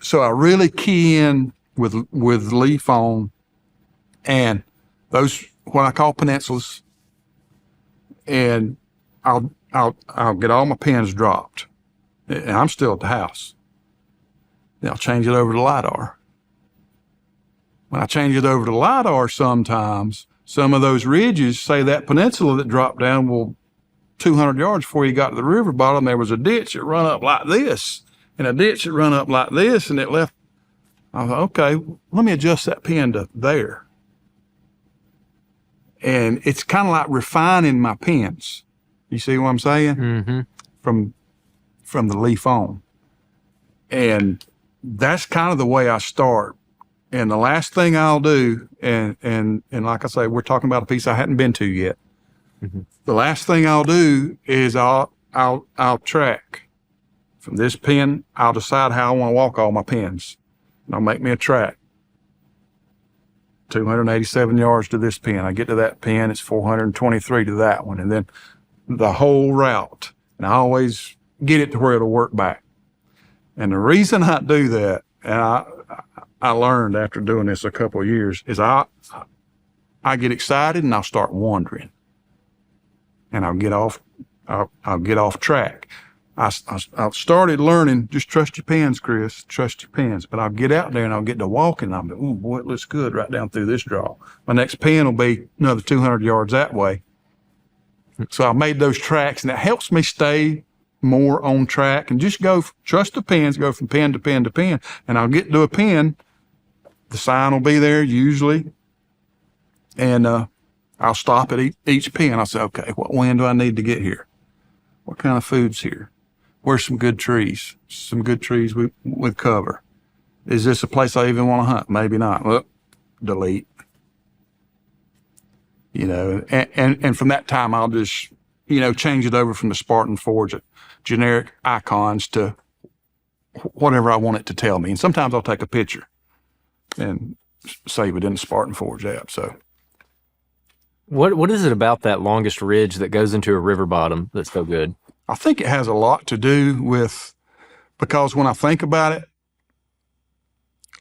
so I really key in with leaf on, and those, what I call peninsulas, and I'll get all my pins dropped, and I'm still at the house. Then I'll change it over to LiDAR. When I change it over to LiDAR, sometimes some of those ridges, say that peninsula that dropped down, well, 200 yards before you got to the river bottom, there was a ditch that run up like this, and a ditch that run up like this, and it left. I thought, okay, let me adjust that pin to there. And it's kind of like refining my pins. You see what I'm saying? Mm-hmm. From the leaf on. And that's kind of the way I start. And the last thing I'll do, and like I say, we're talking about a piece I hadn't been to yet. Mm-hmm. The last thing I'll do is I'll track. From this pin, I'll decide how I want to walk all my pins. And I'll make me a track. 287 yards to this pin. I get to that pin, it's 423 to that one, and then the whole route. And I always get it to where it'll work back. And the reason I do that, and I learned after doing this a couple of years, is I get excited and I'll start wandering, and I'll get off track. I started learning, just trust your pins, Chris, trust your pins. But I'll get out there and I'll get to walking. I'll be, oh boy, it looks good right down through this draw. My next pin will be another 200 yards that way. So I made those tracks, and that helps me stay more on track and just trust the pins, go from pin to pin to pin. And I'll get to a pin, the sign will be there usually, and I'll stop at each pin. I'll say, okay, what wind do I need to get here? What kind of food's here? Where's some good trees? Some good trees with cover. Is this a place I even want to hunt? Maybe not. Well, delete. And from that time, I'll just, change it over from the Spartan Forge generic icons to whatever I want it to tell me. And sometimes I'll take a picture and save it in the Spartan Forge app. So, what is it about that longest ridge that goes into a river bottom that's so good? I think it has a lot to do with, because when I think about it,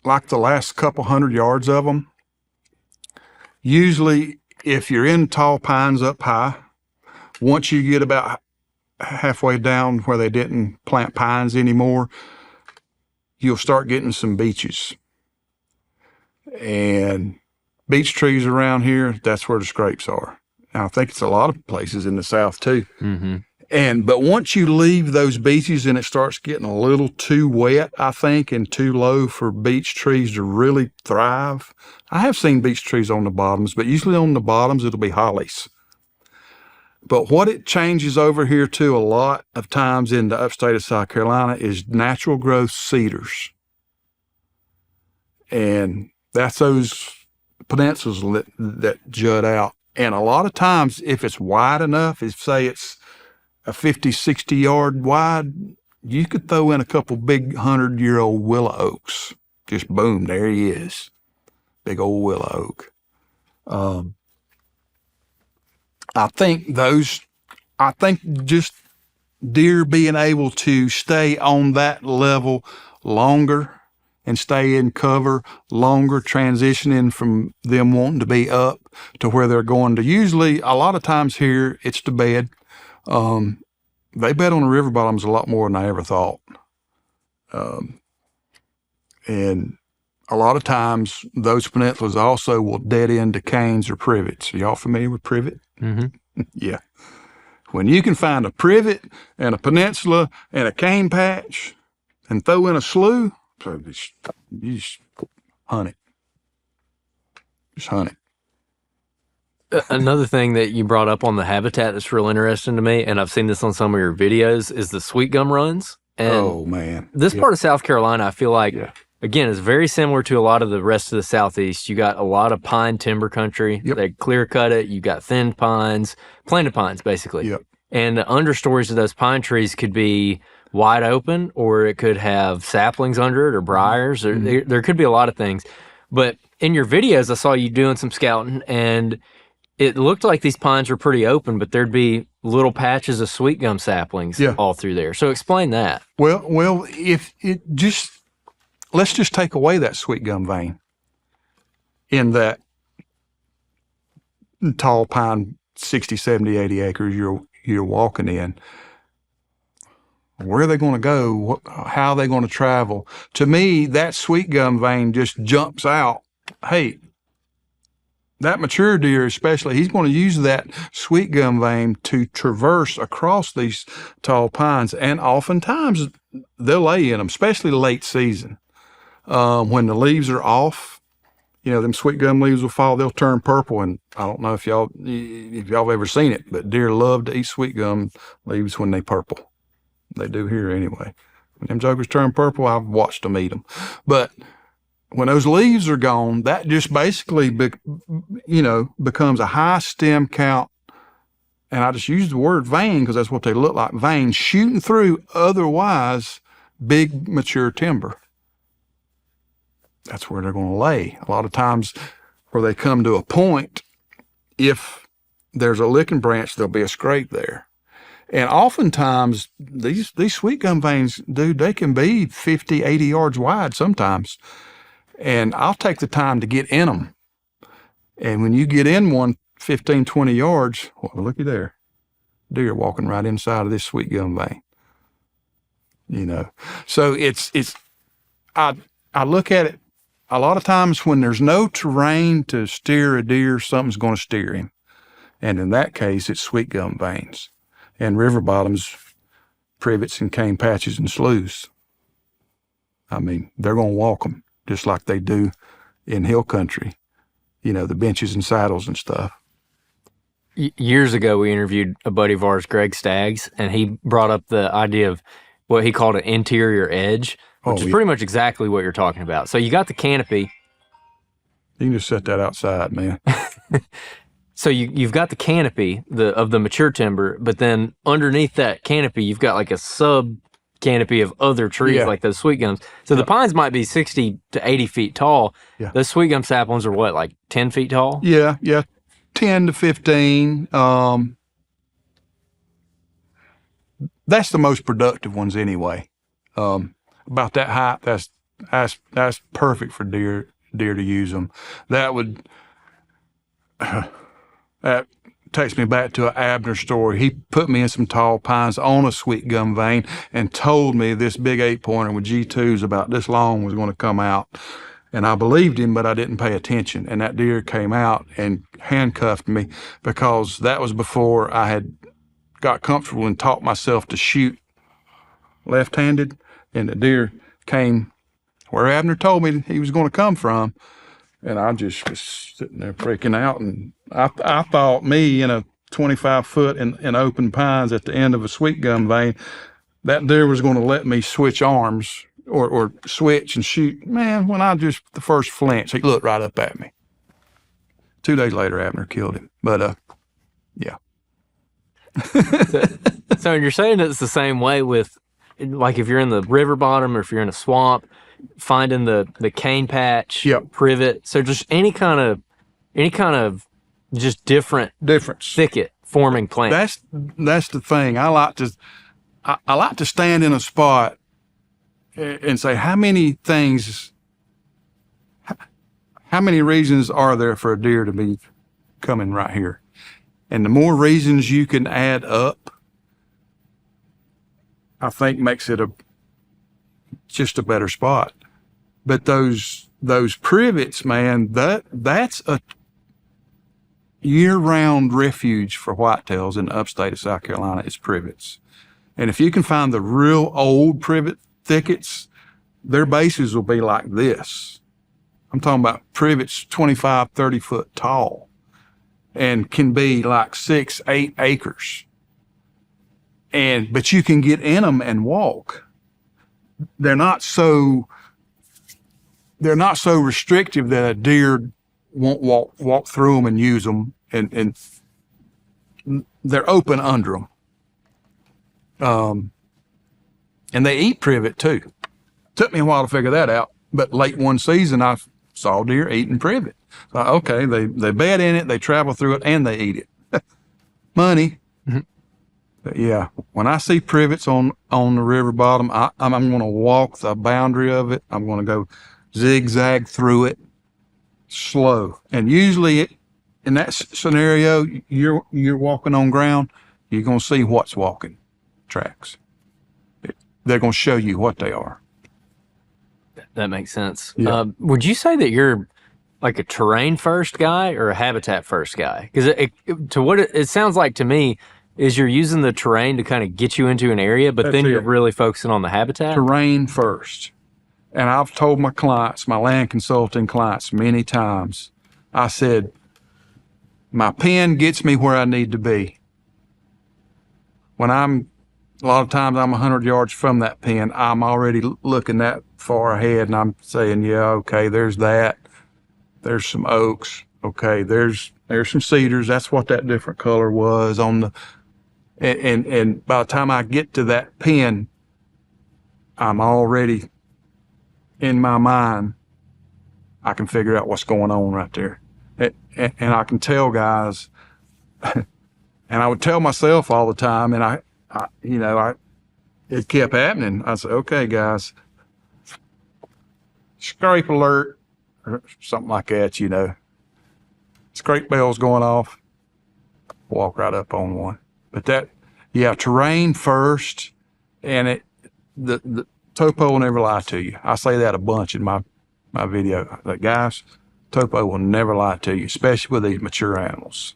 like the last couple 100 yards of them, usually if you're in tall pines up high, once you get about halfway down where they didn't plant pines anymore, you'll start getting some beeches. And beech trees around here, that's where the scrapes are. And I think it's a lot of places in the South too. Mm-hmm. But once you leave those beaches and it starts getting a little too wet, I think, and too low for beech trees to really thrive. I have seen beech trees on the bottoms, but usually on the bottoms, it'll be hollies. But what it changes over here too a lot of times in the upstate of South Carolina is natural growth cedars. And That's those peninsulas that jut out. And a lot of times, if it's wide enough, if say it's a 50, 60 yard wide, you could throw in a couple big 100-year-old willow oaks. Just boom, there he is. Big old willow oak. I think just deer being able to stay on that level longer and stay in cover longer, transitioning from them wanting to be up to where they're going to. Usually, a lot of times here, it's to bed. They bed on the river bottoms a lot more than I ever thought. And a lot of times, those peninsulas also will dead end to canes or privets. Are y'all familiar with privet? Mm-hmm. Yeah. When you can find a privet and a peninsula and a cane patch and throw in a slough, so you just hunt it. Just hunt it. Another thing that you brought up on the habitat that's real interesting to me, and I've seen this on some of your videos, is the sweet gum runs. And oh, man. this part of South Carolina, I feel like, Yeah. again, is very similar to a lot of the rest of the Southeast. You got a lot of pine timber country. Yep. They clear cut it. You got thin pines, planted pines, basically. Yep. And the understories of those pine trees could be wide open, or it could have saplings under it, or briars, or there could be a lot of things. But in your videos, I saw you doing some scouting, and it looked like these pines were pretty open, but there'd be little patches of sweet gum saplings all through there. So explain that. Well, if it just, let's just take away that sweet gum vein in that tall pine, 60, 70, 80 acres you're walking in. Where are they going to go? How are they going to travel? To me, that sweet gum vein just jumps out. Hey, that mature deer especially, he's going to use that sweet gum vein to traverse across these tall pines, and oftentimes they'll lay in them, especially late season. When the leaves are off, them sweet gum leaves will fall, they'll turn purple, and I don't know if y'all have ever seen it, but deer love to eat sweet gum leaves when they purple. They do here anyway. When them jokers turn purple, I've watched them eat them. But when those leaves are gone, that just basically, becomes a high stem count. And I just use the word vein because that's what they look like, veins shooting through otherwise big mature timber. That's where they're going to lay. A lot of times where they come to a point, if there's a licking branch, there'll be a scrape there. And oftentimes, these sweet gum veins, dude, they can be 50, 80 yards wide sometimes. And I'll take the time to get in them. And when you get in one 15, 20 yards, well, looky there. Deer walking right inside of this sweet gum vein. So I look at it a lot of times when there's no terrain to steer a deer, something's going to steer him. And in that case, it's sweet gum veins and river bottoms, privets and cane patches and sloughs. I mean, they're going to walk them just like they do in hill country, the benches and saddles and stuff. Years ago, we interviewed a buddy of ours, Greg Staggs, and he brought up the idea of what he called an interior edge, which is pretty much exactly what you're talking about. So you got the canopy. You can just set that outside, man. So you've got the canopy of the mature timber, but then underneath that canopy, you've got like a sub canopy of other trees like those sweet gums. So the pines might be 60 to 80 feet tall. Yeah. Those sweet gum saplings are what, like 10 feet tall? Yeah, 10 to 15. That's the most productive ones anyway. About that height, that's perfect for deer to use them. That takes me back to an Abner story. He put me in some tall pines on a sweet gum vein and told me this big 8-pointer with G2s about this long was going to come out. And I believed him, but I didn't pay attention. And that deer came out and handcuffed me because that was before I had got comfortable and taught myself to shoot left-handed. And the deer came where Abner told me he was going to come from. And I just was sitting there freaking out. And I thought me in a 25-foot in open pines at the end of a sweet gum vein, that deer was going to let me switch arms or switch and shoot. Man, when I just, the first flinch, he looked right up at me. 2 days later, Abner killed him. But, yeah. So you're saying it's the same way with, like, if you're in the river bottom or if you're in a swamp, finding the cane patch, Yep. privet. So just any kind of just difference thicket forming plant. That's the thing. I like to stand in a spot and say, how many reasons are there for a deer to be coming right here? And the more reasons you can add up, I think makes it just a better spot. But those privets, man, that's a year-round refuge for whitetails in the upstate of South Carolina. It's privets. And if you can find the real old privet thickets, their bases will be like this. I'm talking about privets 25, 30 foot tall and can be like 6, 8 acres. But you can get in them and walk. They're not so restrictive that a deer won't walk through them and use them, and they're open under them. And they eat privet too. Took me a while to figure that out, but late one season I saw deer eating privet. So, okay, they bed in it, they travel through it, and they eat it. Money. Mm-hmm. But yeah, when I see privets on the river bottom, I'm going to walk the boundary of it. I'm going to go zigzag through it, slow. And usually, in that scenario, you're walking on ground. You're going to see what's walking tracks. They're going to show you what they are. That makes sense. Yeah. Would you say that you're like a terrain first guy or a habitat first guy? Because it sounds like to me is you're using the terrain to kind of get you into an area, but then you're really focusing on the habitat? Terrain first. And I've told my clients, my land consulting clients, many times, I said, my pen gets me where I need to be. A lot of times I'm 100 yards from that pen, I'm already looking that far ahead and I'm saying, yeah, okay, there's that. There's some oaks. Okay, there's some cedars. That's what that different color was on the, and by the time I get to that pen, I'm already in my mind, I can figure out what's going on right there. And I can tell guys, and I would tell myself all the time, and it kept happening. I said, okay, guys, scrape alert, or something like that, Scrape bells going off, walk right up on one. But terrain first, and the topo will never lie to you. I say that a bunch in my video. Like, guys, topo will never lie to you, especially with these mature animals.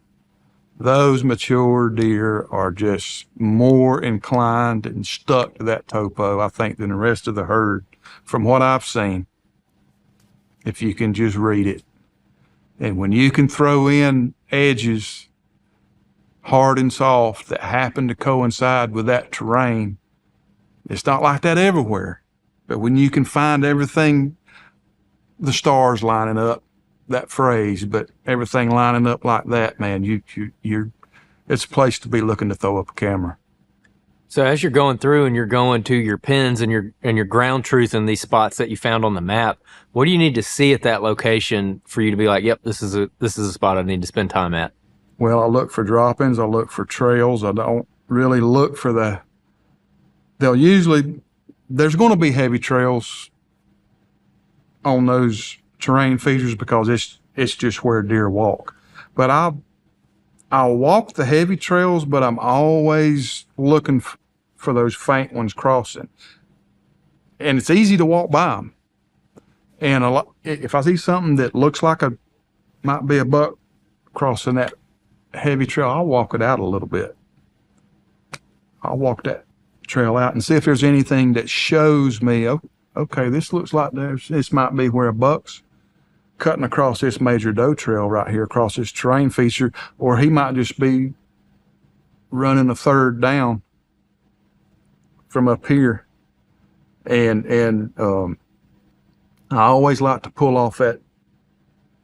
Those mature deer are just more inclined and stuck to that topo, I think, than the rest of the herd, from what I've seen, if you can just read it. And when you can throw in edges, hard and soft, that happen to coincide with that terrain, it's not like that everywhere. But when you can find everything, the stars lining up, that phrase, but everything lining up like that, man, it's a place to be looking to throw up a camera. So as you're going through and you're going to your pins and your ground truth in these spots that you found on the map, what do you need to see at that location for you to be like, yep, this is a spot I need to spend time at? Well, I look for drop-ins, I look for trails. I don't really look for there's going to be heavy trails on those terrain features because it's just where deer walk. But I'll walk the heavy trails, but I'm always looking for those faint ones crossing. And it's easy to walk by them. And if I see something that looks like might be a buck crossing that heavy trail, I'll walk it out a little bit. I'll walk that trail out and see if there's anything that shows me, okay, this looks like this might be where a buck's cutting across this major doe trail right here, across this terrain feature, or he might just be running a third down from up here. and I always like to pull off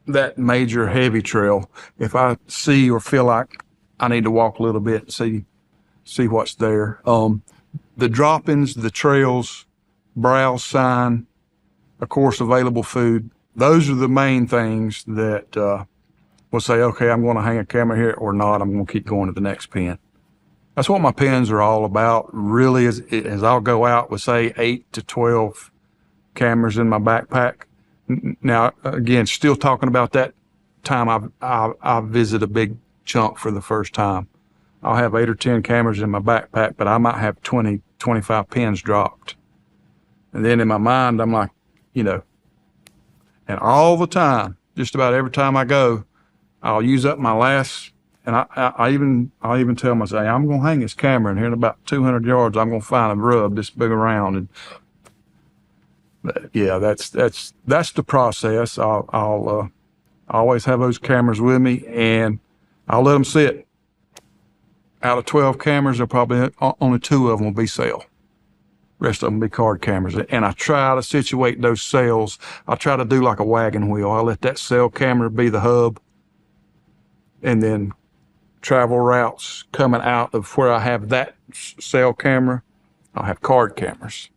that major heavy trail if I see or feel like I need to walk a little bit and see what's there. The drop-ins, the trails, browse sign, of course, available food. Those are the main things that will say, okay, I'm going to hang a camera here or not. I'm going to keep going to the next pen. That's what my pens are all about, really, is I'll go out with, say, 8 to 12 cameras in my backpack. Now, again, still talking about that time I visit a big chunk for the first time. I'll have 8 or 10 cameras in my backpack, but I might have 20, 25 pins dropped. And then in my mind, I'm like, and all the time, just about every time I go, I'll use up my last, and I'll even tell myself, hey, I'm going to hang this camera in here in about 200 yards. I'm going to find a rub this big around. And yeah, that's the process. I'll always have those cameras with me, and I'll let them sit. Out of 12 cameras, there probably only 2 of them will be cell. Rest of them will be card cameras. And I try to situate those cells. I try to do like a wagon wheel. I let that cell camera be the hub, and then travel routes coming out of where I have that cell camera, I'll have card cameras.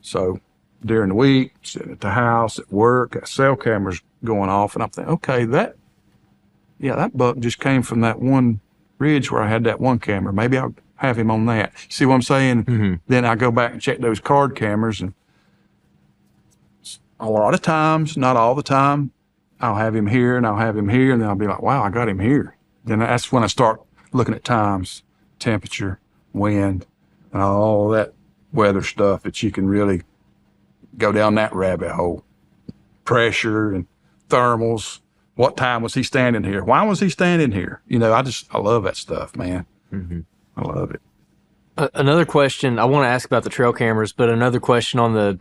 So during the week, sitting at the house, at work, got cell cameras going off, and I'm thinking, okay, that buck just came from that one ridge where I had that one camera. Maybe I'll have him on that. See what I'm saying? Mm-hmm. Then I go back and check those card cameras, and a lot of times, not all the time, I'll have him here and I'll have him here, and then I'll be like, wow, I got him here. Then that's when I start looking at times, temperature, wind, and all that weather stuff that you can really go down that rabbit hole. Pressure and thermals. What time was he standing here? Why was he standing here? I love that stuff, man. Mm-hmm. I love it. Another question I want to ask about the trail cameras, but another question on the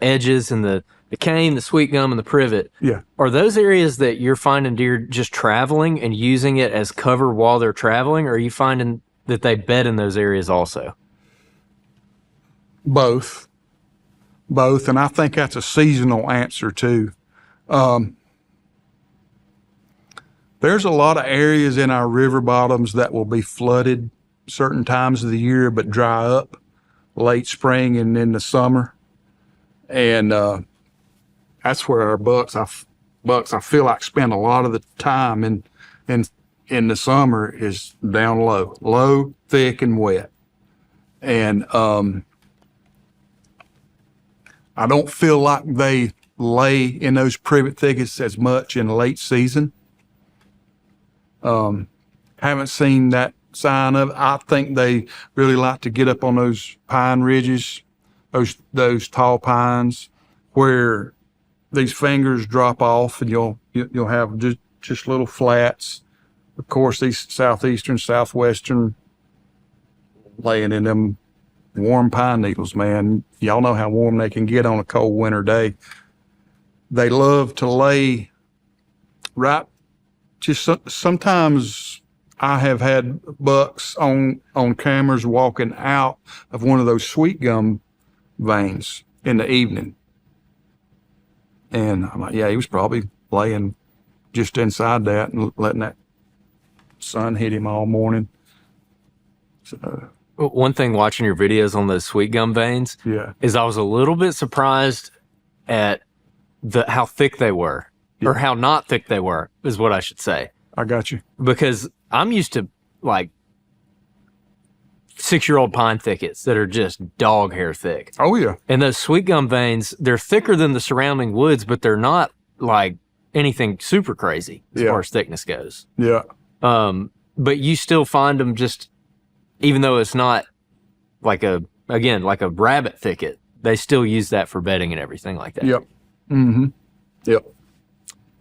edges and the cane, the sweet gum, and the privet. Yeah. Are those areas that you're finding deer just traveling and using it as cover while they're traveling, or are you finding that they bed in those areas also? Both, and I think that's a seasonal answer too. There's a lot of areas in our river bottoms that will be flooded certain times of the year, but dry up late spring and in the summer. And that's where our bucks, I feel like, spend a lot of the time in the summer is down low, thick, and wet. And I don't feel like they lay in those privet thickets as much in late season. Haven't seen that sign of it. I think they really like to get up on those pine ridges, those tall pines where these fingers drop off, and you'll have just little flats. Of course, these southeastern, southwestern, laying in them warm pine needles, man. Y'all know how warm they can get on a cold winter day. They love to lay right. Just sometimes I have had bucks on cameras walking out of one of those sweet gum veins in the evening. And I'm like, yeah, he was probably laying just inside that and letting that sun hit him all morning. So, one thing watching your videos on those sweet gum veins is I was a little bit surprised at how thick they were. Or how not thick they were, is what I should say. I got you. Because I'm used to, like, 6-year-old pine thickets that are just dog hair thick. Oh, yeah. And those sweet gum veins, they're thicker than the surrounding woods, but they're not, like, anything super crazy as far as thickness goes. Yeah. But you still find them just, even though it's not like a rabbit thicket, they still use that for bedding and everything like that. Yep. Mm-hmm. Yep.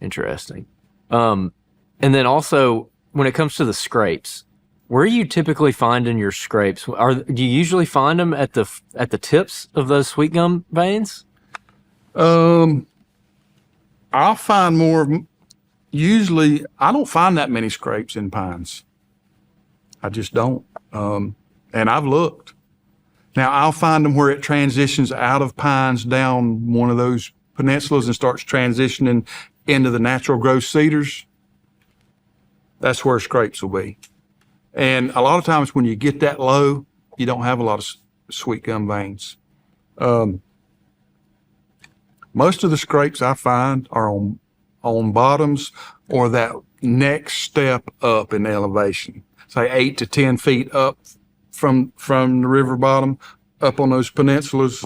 Interesting. And then also, when it comes to the scrapes, where are you typically finding your scrapes? Do you usually find them at the tips of those sweet gum veins? I'll find more. Usually, I don't find that many scrapes in pines. I just don't. And I've looked. Now, I'll find them where it transitions out of pines down one of those peninsulas and starts transitioning into the natural growth cedars. That's where scrapes will be. And a lot of times when you get that low, you don't have a lot of sweet gum veins. Most of the scrapes I find are on bottoms or that next step up in elevation, say 8 to 10 feet up from the river bottom up on those peninsulas.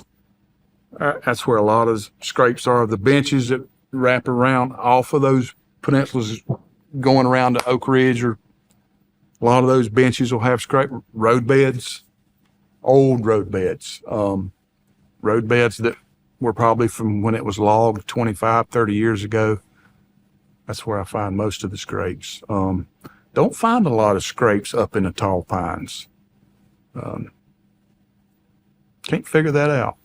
That's where a lot of scrapes are. The benches that wrap around off of those peninsulas going around to Oak Ridge, or a lot of those benches will have scrape road beds, old road beds, road beds that were probably from when it was logged 25, 30 years ago. That's where I find most of the scrapes. Don't find a lot of scrapes up in the tall pines. Can't figure that out.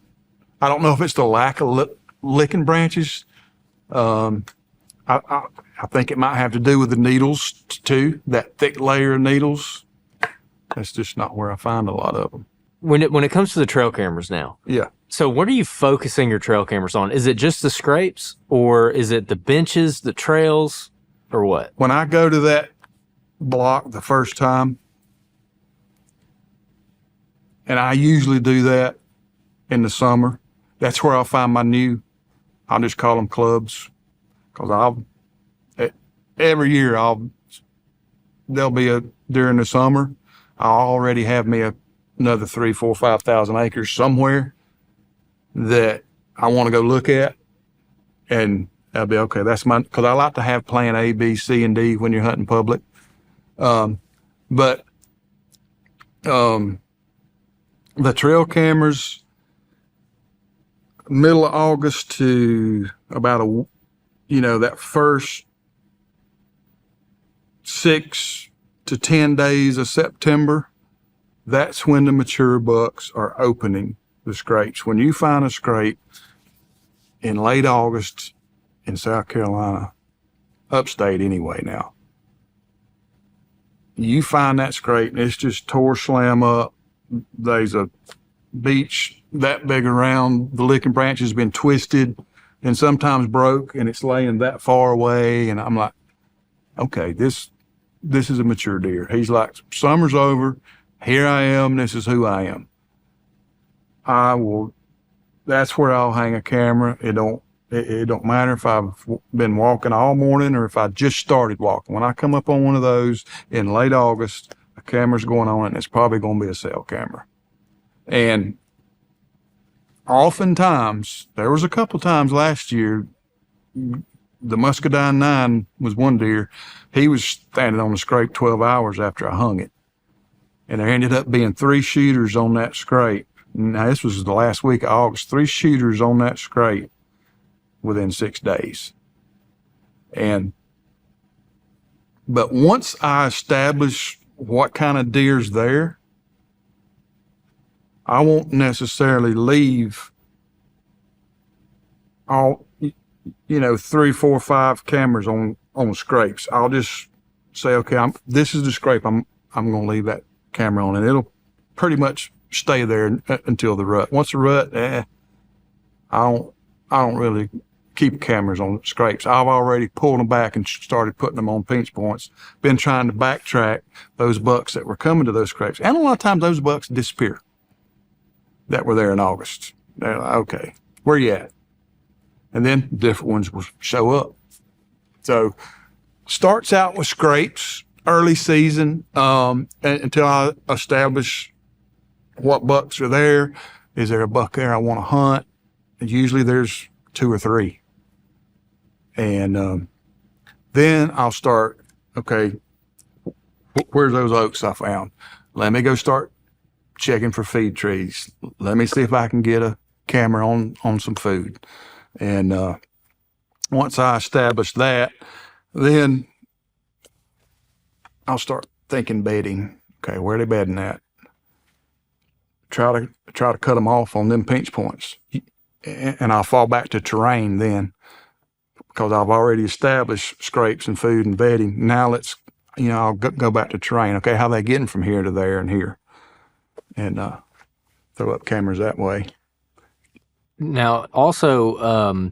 I don't know if it's the lack of licking branches. I think it might have to do with the needles too, that thick layer of needles. That's just not where I find a lot of them. When it comes to the trail cameras now, Yeah. so what are you focusing your trail cameras on? Is it just the scrapes, or is it the benches, the trails, or what? When I go to that block the first time, and I usually do that in the summer, that's where I'll find my new, I'll just call them clubs, because every year there'll be during the summer, I'll already have me another 3, 4, 5,000 acres somewhere that I want to go look at, and I'll be okay. That's because I like to have plan A, B, C, and D when you're hunting public. But the trail cameras, middle of August to about that first 6 to 10 days of September, that's when the mature bucks are opening the scrapes. When you find a scrape in late August in South Carolina, upstate anyway now, you find that scrape and it's just tore slam up. There's a beech that big around, the licking branch has been twisted and sometimes broke, and it's laying that far away, and I'm like, okay, this is a mature deer. He's like, summer's over, here I am, this is who I am. That's where I'll hang a camera. It don't matter if I've been walking all morning or if I just started walking. When I come up on one of those in late August, a camera's going on, and it's probably going to be a cell camera. And oftentimes, there was a couple times last year, the Muscadine 9 was one deer. He was standing on the scrape 12 hours after I hung it. And there ended up being 3 shooters on that scrape. Now, this was the last week of August, 3 shooters on that scrape within 6 days. But once I establish what kind of deer's there, I won't necessarily leave all, 3, 4, 5 cameras on scrapes. I'll just say, okay, this is the scrape. I'm going to leave that camera on, and it'll pretty much stay there until the rut. Once the rut, I don't really keep cameras on scrapes. I've already pulled them back and started putting them on pinch points. Been trying to backtrack those bucks that were coming to those scrapes. And a lot of times those bucks disappear that were there in August. They're like, okay, where you at? And then different ones will show up. So starts out with scrapes, early season, until I establish what bucks are there. Is there a buck there I want to hunt? And usually there's 2 or 3. And then I'll start, okay, where's those oaks I found? Let me go start checking for feed trees. Let me see if I can get a camera on some food. And once I establish that, then I'll start thinking bedding. Okay, where are they bedding at? Try to cut them off on them pinch points. And I'll fall back to terrain then, because I've already established scrapes and food and bedding. Now I'll go back to terrain. Okay, how are they getting from here to there and here? And throw up cameras that way. Now, also,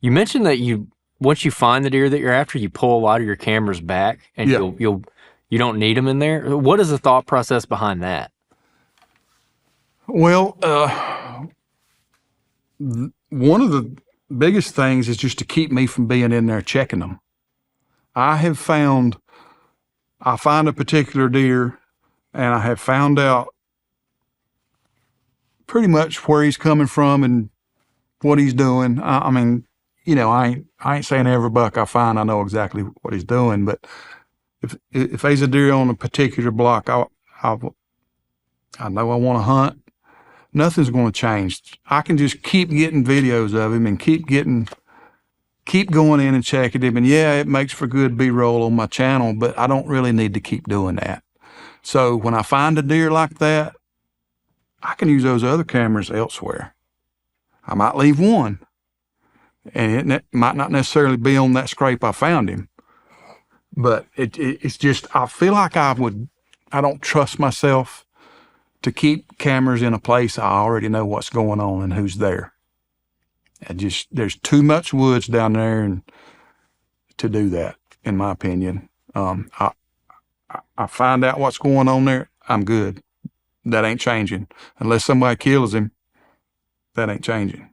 you mentioned that once you find the deer that you're after, you pull a lot of your cameras back, and Yeah. you don't need them in there. What is the thought process behind that? Well, one of the biggest things is just to keep me from being in there checking them. I find a particular deer, and I have found out pretty much where he's coming from and what he's doing. I mean, you know, I ain't saying every buck I find I know exactly what he's doing, but if there's a deer on a particular block, I know I want to hunt. Nothing's going to change. I can just keep getting videos of him and keep going in and checking him. And yeah, it makes for good B-roll on my channel, but I don't really need to keep doing that. So when I find a deer like that, I can use those other cameras elsewhere. I might leave one, and it might not necessarily be on that scrape I found him, but it's just, I feel like I don't trust myself to keep cameras in a place I already know what's going on and who's there. There's too much woods down there and to do that, in my opinion. I find out what's going on there, I'm good. That ain't changing. Unless somebody kills him, that ain't changing.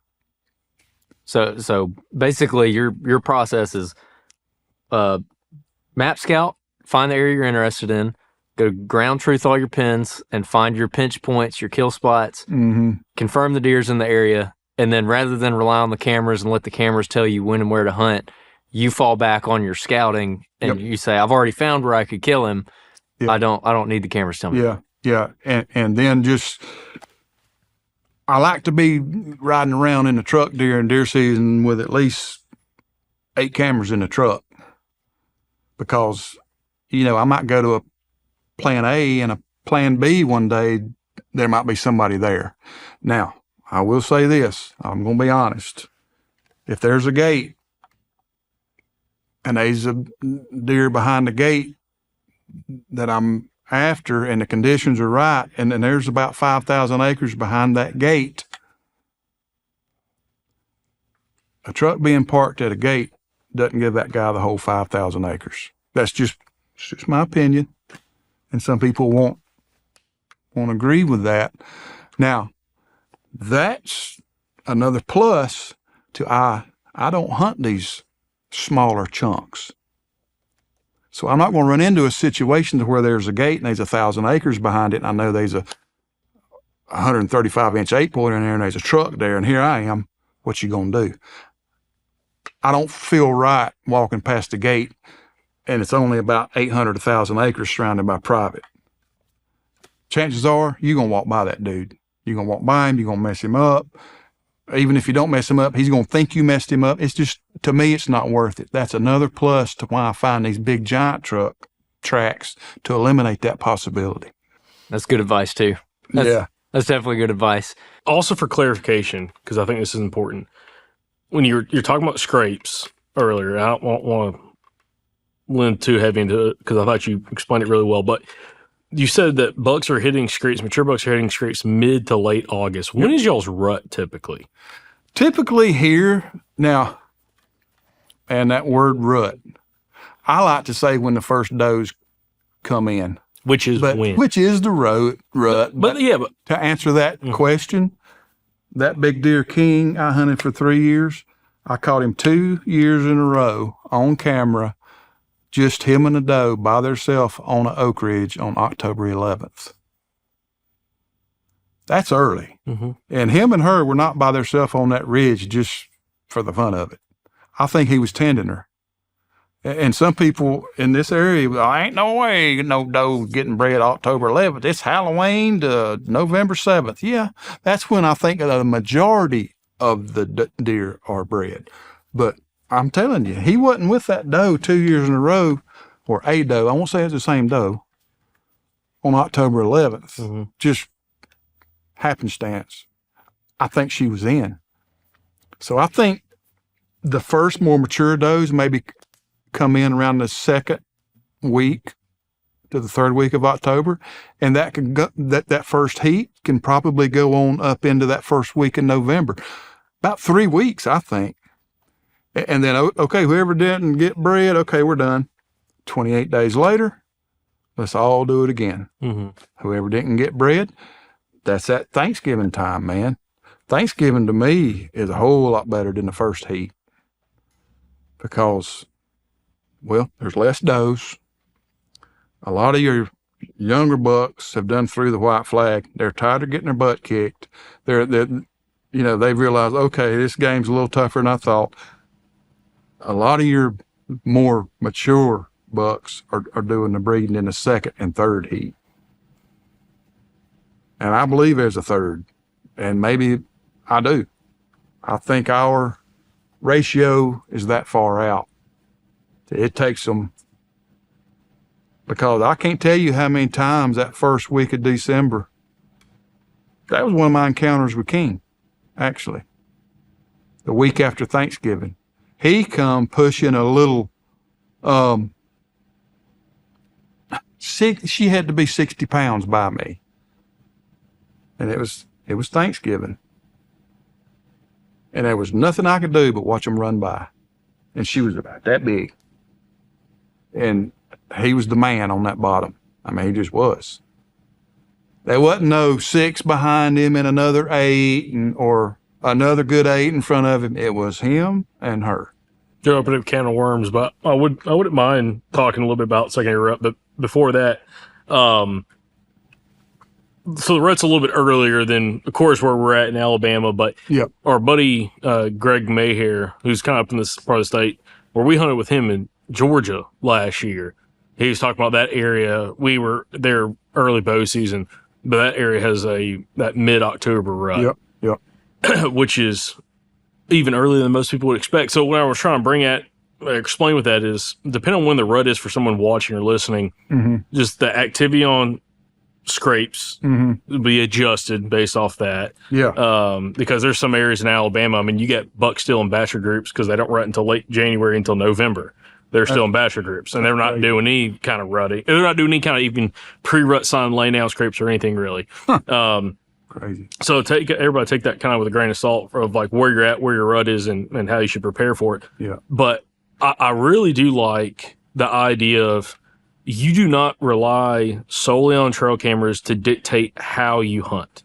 So basically, your process is map scout, find the area you're interested in, go ground truth all your pins, and find your pinch points, your kill spots, confirm the deer's in the area, and then rather than rely on the cameras and let the cameras tell you when and where to hunt, you fall back on your scouting and you say, I've already found where I could kill him. Yep. I don't need the cameras telling me. Yeah. And then I like to be riding around in the truck during deer season with at least 8 cameras in the truck, because, you know, I might go to a plan A and a plan B one day. There might be somebody there. Now, I will say this. I'm going to be honest. If there's a gate and there's a deer behind the gate that I'm after and the conditions are right, and then there's about 5,000 acres behind that gate, a truck being parked at a gate doesn't give that guy the whole 5,000 acres. It's just my opinion. And some people won't agree with that. Now, that's another plus to I don't hunt these smaller chunks. So I'm not going to run into a situation where there's a gate and there's 1,000 acres behind it, and I know there's a 135-inch 8-pointer in there and there's a truck there, and here I am. What you going to do? I don't feel right walking past the gate and it's only about 800 to 1,000 acres surrounded by private. Chances are you're going to walk by that dude. You're going to walk by him, you're going to mess him up. Even if you don't mess him up, he's going to think you messed him up. It's just, to me, it's not worth it. That's another plus to why I find these big giant truck tracks, to eliminate that possibility. That's good advice too. That's definitely good advice. Also, for clarification, because I think this is important, when you're talking about scrapes earlier, I don't want to lean too heavy into it because I thought you explained it really well, but you said that bucks are hitting scrapes, mature bucks are hitting scrapes mid to late August. When is y'all's rut typically? Typically here, now, and that word rut, I like to say when the first does come in. Which is when? Which is the rut. But to answer that question, that big deer king I hunted for 3 years, I caught him 2 years in a row on camera, just him and a doe by themselves on an oak ridge on October 11th. That's early. Mm-hmm. And him and her were not by themselves on that ridge just for the fun of it. I think he was tending her. And some people in this area, I ain't no way no doe getting bred October 11th. It's Halloween to November 7th. Yeah, that's when I think the majority of the deer are bred. But I'm telling you, he wasn't with that doe 2 years in a row, or a doe. I won't say it's the same doe, on October 11th. Mm-hmm. Just happenstance. I think she was in. So I think the first more mature does maybe come in around the second week to the third week of October, and that can go, that first heat can probably go on up into that first week in November, about 3 weeks, I think. And then, okay, whoever didn't get bred, okay, we're done. 28 days later, let's all do it again. Mm-hmm. Whoever didn't get bred, that's at Thanksgiving time, man. Thanksgiving to me is a whole lot better than the first heat because, well, there's less does. A lot of your younger bucks have done through the white flag. They're tired of getting their butt kicked. They've realized, okay, this game's a little tougher than I thought. A lot of your more mature bucks are doing the breeding in the second and third heat. And I believe there's a third, and maybe I do. I think our ratio is that far out. It takes them, because I can't tell you how many times that first week of December, that was one of my encounters with King, actually. The week after Thanksgiving. He come pushing a little, she had to be 60 pounds by me. And it was Thanksgiving. And there was nothing I could do but watch him run by. And she was about that big. And he was the man on that bottom. I mean, he just was. There wasn't no 6 behind him and another 8 or another good 8 in front of him. It was him and her. You're opening a can of worms, but I wouldn't mind talking a little bit about secondary rut. But before that, so the rut's a little bit earlier than, of course, where we're at in Alabama. But Yep. Our buddy Greg Mayhair, who's kind of up in this part of the state, where we hunted with him in Georgia last year, he was talking about that area. We were there early bow season, but that area has that mid-October rut. Yep. Which is even earlier than most people would expect. So what I was trying to explain with that is, depending on when the rut is for someone watching or listening, just the activity on scrapes will be adjusted based off that. Yeah. Because there's some areas in Alabama, I mean, you get buck still in bachelor groups because they don't rut until late January until November. They're still in bachelor groups, and they're not doing any kind of rutting. They're not doing any kind of even pre-rut sign lay down scrapes or anything really. Crazy. So everybody take that kind of with a grain of salt of like where you're at, where your rut is, and how you should prepare for it. Yeah. But I really do like the idea of you do not rely solely on trail cameras to dictate how you hunt.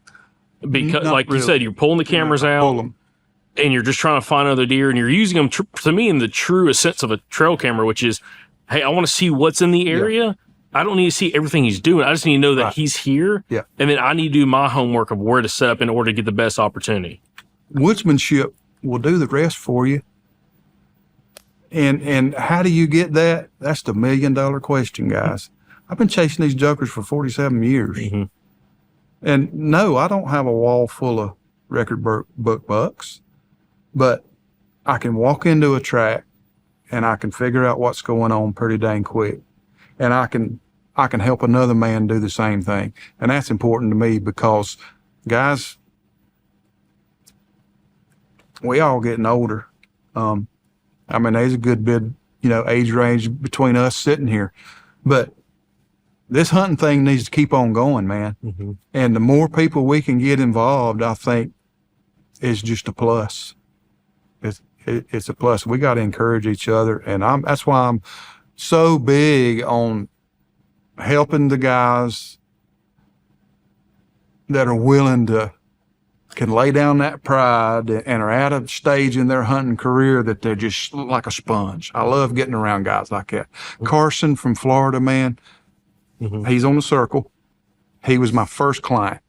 Because, Not like really. you said, you're pulling the cameras out Pull 'em. and you're just trying to find other deer, and you're using them, to me, in the truest sense of a trail camera, which is, hey, I want to see what's in the area. I don't need to see everything he's doing. I just need to know that he's here. Yeah. And then I need to do my homework of where to set up in order to get the best opportunity. Woodsmanship will do the rest for you. And how do you get that? That's the $1 million question, guys. I've been chasing these jokers for 47 years. Mm-hmm. And no, I don't have a wall full of record book bucks, but I can walk into a track and I can figure out what's going on pretty dang quick. And I can help another man do the same thing. And that's important to me because, guys, we all getting older. I mean, there's a good bit, age range between us sitting here. But this hunting thing needs to keep on going, man. Mm-hmm. And the more people we can get involved, I think, is just a plus. It's a plus. We got to encourage each other. And that's why I'm so big on helping the guys that are willing to, can lay down that pride and are at a stage in their hunting career that they're just like a sponge. I love getting around guys like that. Carson from Florida, man, he's on the circle. He was my first client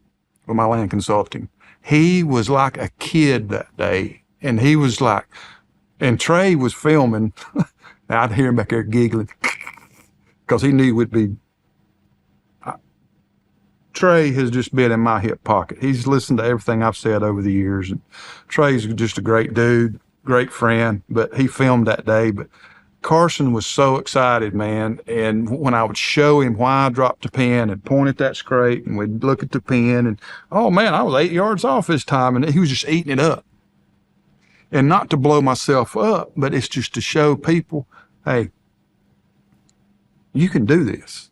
with my land consulting. He was like a kid that day. And he was like, and Trey was filming. I'd hear him back there giggling because he knew we'd be. Trey has just been in my hip pocket. He's listened to everything I've said over the years. And Trey's just a great dude, great friend, but he filmed that day. But Carson was so excited, man. And when I would show him why I dropped the pin and point at that scrape, and we'd look at the pin, and oh man, I was 8 yards off this time, and he was just eating it up. And not to blow myself up, but it's just to show people, hey, you can do this.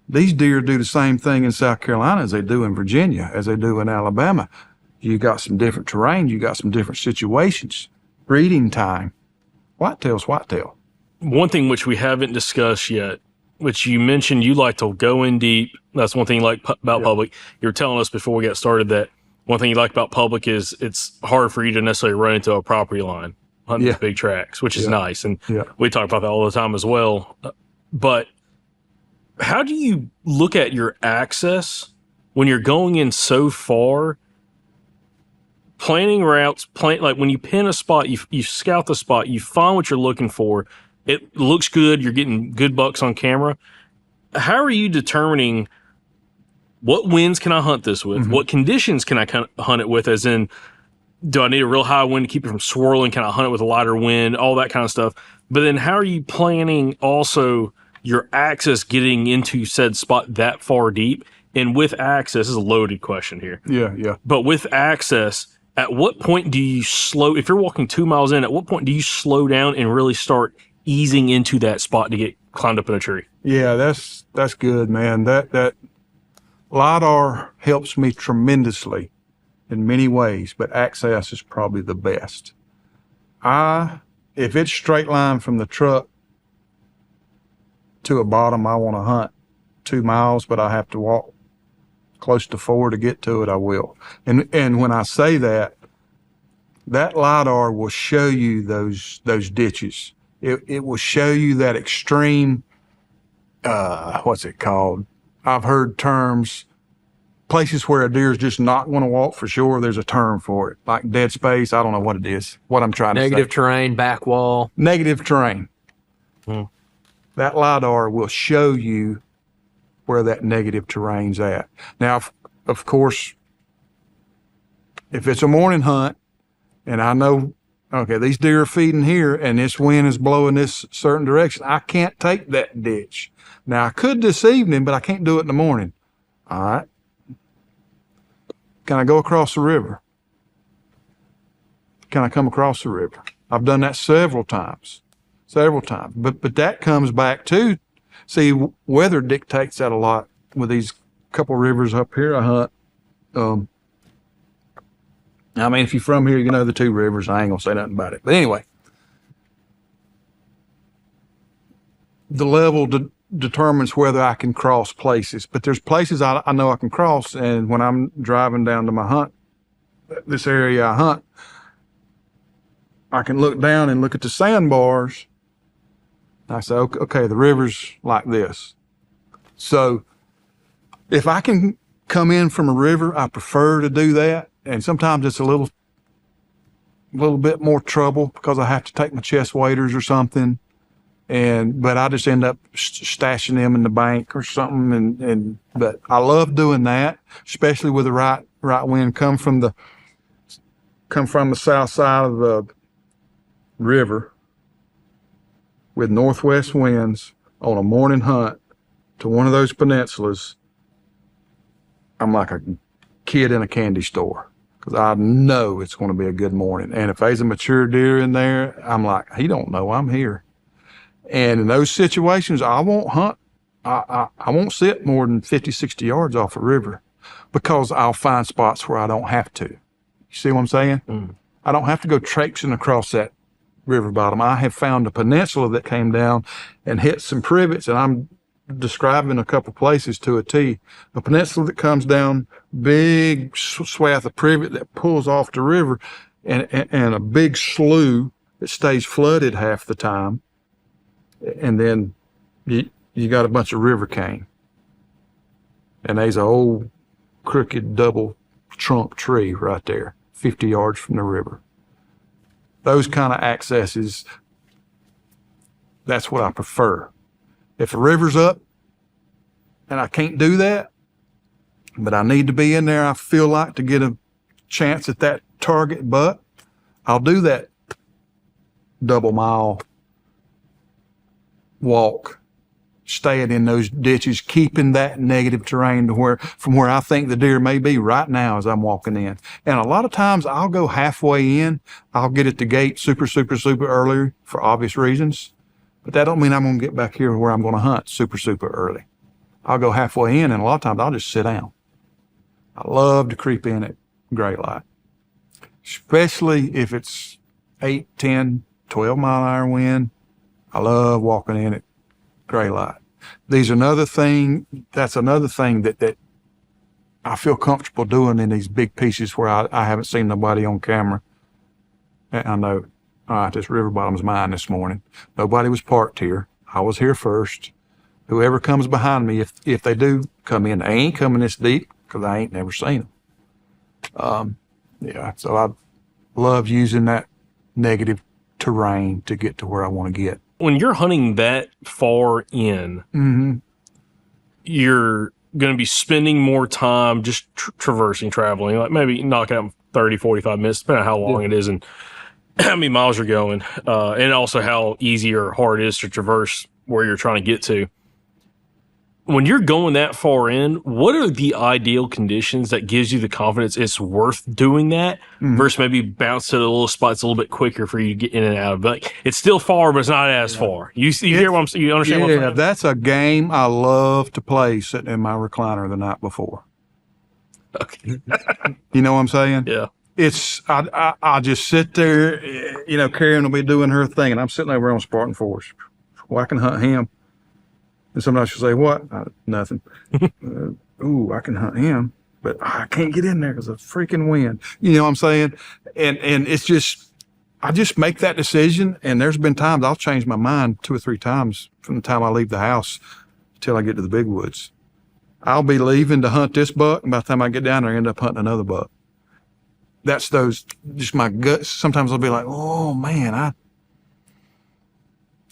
These deer do the same thing in South Carolina as they do in Virginia, as they do in Alabama. You got some different terrain. You got some different situations. Breeding time. Whitetail's whitetail. One thing which we haven't discussed yet, which you mentioned you like to go in deep. That's one thing you like about public. You were telling us before we got started that one thing you like about public is it's hard for you to necessarily run into a property line, hunting these big tracks, which is nice. And we talk about that all the time as well. But how do you look at your access when you're going in so far? Planning routes, like when you pin a spot, you scout the spot, you find what you're looking for. It looks good. You're getting good bucks on camera. How are you determining what winds can I hunt this with? What conditions can I hunt it with? As in, do I need a real high wind to keep it from swirling? Can I hunt it with a lighter wind? All that kind of stuff. But then how are you planning also your access getting into said spot that far deep? And with access, this is a loaded question here. Yeah. But with access, at what point do you slow? If you're walking 2 miles in, at what point do you slow down and really start easing into that spot to get climbed up in a tree? Yeah, that's good, man. That LiDAR helps me tremendously in many ways, but access is probably the best. If it's straight line from the truck to a bottom I want to hunt 2 miles, but I have to walk close to 4 to get to it, I will. And when I say that LiDAR will show you those ditches. It will show you that extreme, what's it called? I've heard terms, places where a deer is just not going to walk for sure. There's a term for it, like dead space. I don't know what it is, what I'm trying to say. Negative terrain, back wall. Negative terrain. That LiDAR will show you where that negative terrain's at. Now, of course, if it's a morning hunt and I know, okay, these deer are feeding here and this wind is blowing this certain direction, I can't take that ditch. Now, I could this evening, but I can't do it in the morning. All right. Can I go across the river? Can I come across the river? I've done that several times. But that comes back to, see, weather dictates that a lot with these couple rivers up here I hunt. I mean, if you're from here, you know the 2 rivers. I ain't gonna say nothing about it. But anyway, the level determines whether I can cross places. But there's places I know I can cross, and when I'm driving down to my hunt, this area I hunt, I can look down and look at the sandbars. I say, okay, the river's like this. So if I can come in from a river, I prefer to do that. And sometimes it's a little bit more trouble because I have to take my chest waders or something. But I just end up stashing them in the bank or something. But I love doing that, especially with the right wind come from the south side of the river with northwest winds on a morning hunt to one of those peninsulas. I'm like a kid in a candy store because I know it's going to be a good morning. And if there's a mature deer in there, I'm like, he don't know I'm here. And in those situations, I won't hunt. I won't sit more than 50, 60 yards off a river because I'll find spots where I don't have to. You see what I'm saying? I don't have to go traipsing across that river bottom. I have found a peninsula that came down and hit some privets, and I'm describing a couple places to a T. A peninsula that comes down, big swath of privet that pulls off the river, and a big slough that stays flooded half the time. And then you got a bunch of river cane. And there's an old crooked double trunk tree right there, 50 yards from the river. Those kind of accesses, that's what I prefer. If a river's up and I can't do that, but I need to be in there, I feel like, to get a chance at that target buck, I'll do that double mile walk, staying in those ditches, keeping that negative terrain to from where I think the deer may be right now as I'm walking in. And a lot of times I'll go halfway in. I'll get at the gate super early for obvious reasons. But that don't mean I'm going to get back here where I'm going to hunt super early. I'll go halfway in, and a lot of times I'll just sit down. I love to creep in at gray light, especially if it's 8, 10, 12 mile an hour wind. I love walking in at gray light. That's another thing that I feel comfortable doing in these big pieces where I haven't seen nobody on camera. And I know, all right, this river bottom's mine this morning. Nobody was parked here. I was here first. Whoever comes behind me, if they do come in, they ain't coming this deep because I ain't never seen them. So I love using that negative terrain to get to where I want to get. When you're hunting that far in, you're going to be spending more time just traveling, like maybe knocking out 30, 45 minutes, depending on how long it is and how many miles you're going, and also how easy or hard it is to traverse where you're trying to get to. When you're going that far in, what are the ideal conditions that gives you the confidence it's worth doing that versus maybe bounce to the little spots a little bit quicker for you to get in and out of? Like, it's still far, but it's not as far. You hear what I'm saying? You understand what I'm saying? Yeah, that's a game I love to play sitting in my recliner the night before. Okay. You know what I'm saying? Yeah. It's, I just sit there, Karen will be doing her thing, and I'm sitting over on Spartan Force. Well, I can hunt him. And somebody she'll say, what? Nothing. Ooh, I can hunt him, but I can't get in there because of freaking wind. You know what I'm saying? And it's just, I just make that decision. And there's been times I'll change my mind 2 or 3 times from the time I leave the house till I get to the big woods. I'll be leaving to hunt this buck, and by the time I get down there, I end up hunting another buck. That's just my guts. Sometimes I'll be like, oh man,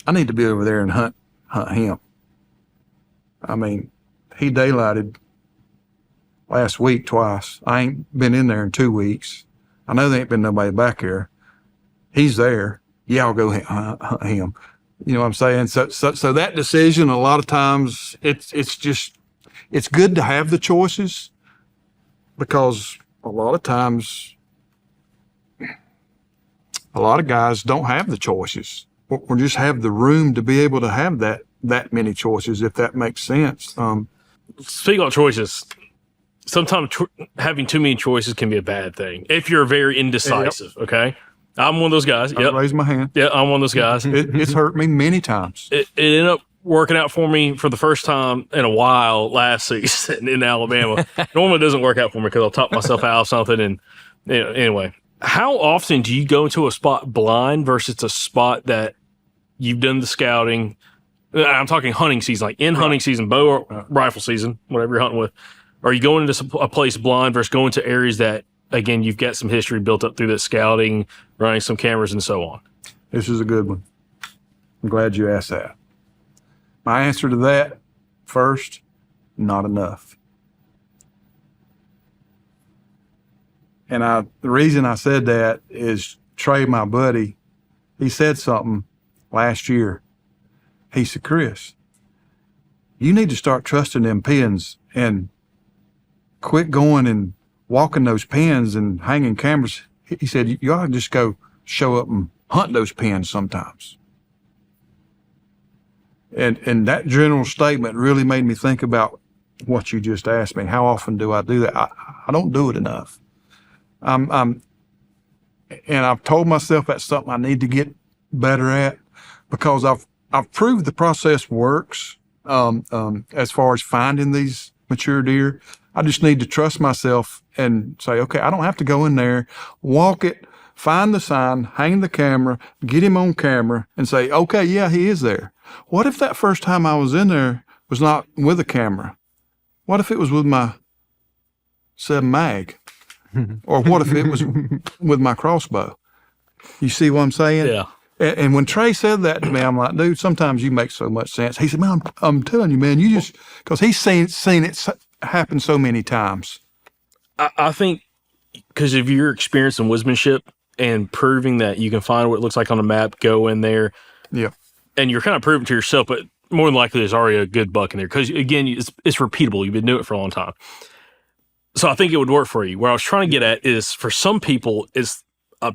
I need to be over there and hunt him. I mean, he daylighted last week twice. I ain't been in there in 2 weeks. I know there ain't been nobody back here. He's there. Yeah, I'll go hunt him. You know what I'm saying? So that decision, a lot of times, it's good to have the choices, because a lot of times, a lot of guys don't have the choices, or just have the room to be able to have that many choices, if that makes sense. Speaking of choices, sometimes having too many choices can be a bad thing if you're very indecisive. Yep. Okay, I'm one of those guys. I raise my hand. Yeah, I'm one of those guys. It's hurt me many times. It ended up working out for me for the first time in a while last season in Alabama. Normally it doesn't work out for me because I'll talk myself out of something. And anyway, how often do you go into a spot blind versus a spot that you've done the scouting? I'm talking hunting season, like hunting season, bow or rifle season, whatever you're hunting with. Are you going into a place blind versus going to areas that, again, you've got some history built up through that scouting, running some cameras and so on? This is a good one. I'm glad you asked that. My answer to that, first, not enough. And the reason I said that is Trey, my buddy, he said something last year. He said, Chris, you need to start trusting them pins and quit going and walking those pins and hanging cameras. He said, you ought to just go show up and hunt those pins sometimes. And that general statement really made me think about what you just asked me. How often do I do that? I don't do it enough. And I've told myself that's something I need to get better at, because I've proved the process works as far as finding these mature deer. I just need to trust myself and say, okay, I don't have to go in there, walk it, find the sign, hang the camera, get him on camera, and say, okay, yeah, he is there. What if that first time I was in there was not with a camera? What if it was with my 7 mag? Or what if it was with my crossbow? You see what I'm saying? Yeah. And when Trey said that to me, I'm like, dude, sometimes you make so much sense. He said, man, I'm telling you, man, you just, because he's seen it happen so many times. I think because of your experience in woodsmanship and proving that you can find what it looks like on a map, go in there. Yeah. And you're kind of proving to yourself, but more than likely there's already a good buck in there. Because, again, it's repeatable. You've been doing it for a long time. So I think it would work for you. Where I was trying to get at is, for some people, it's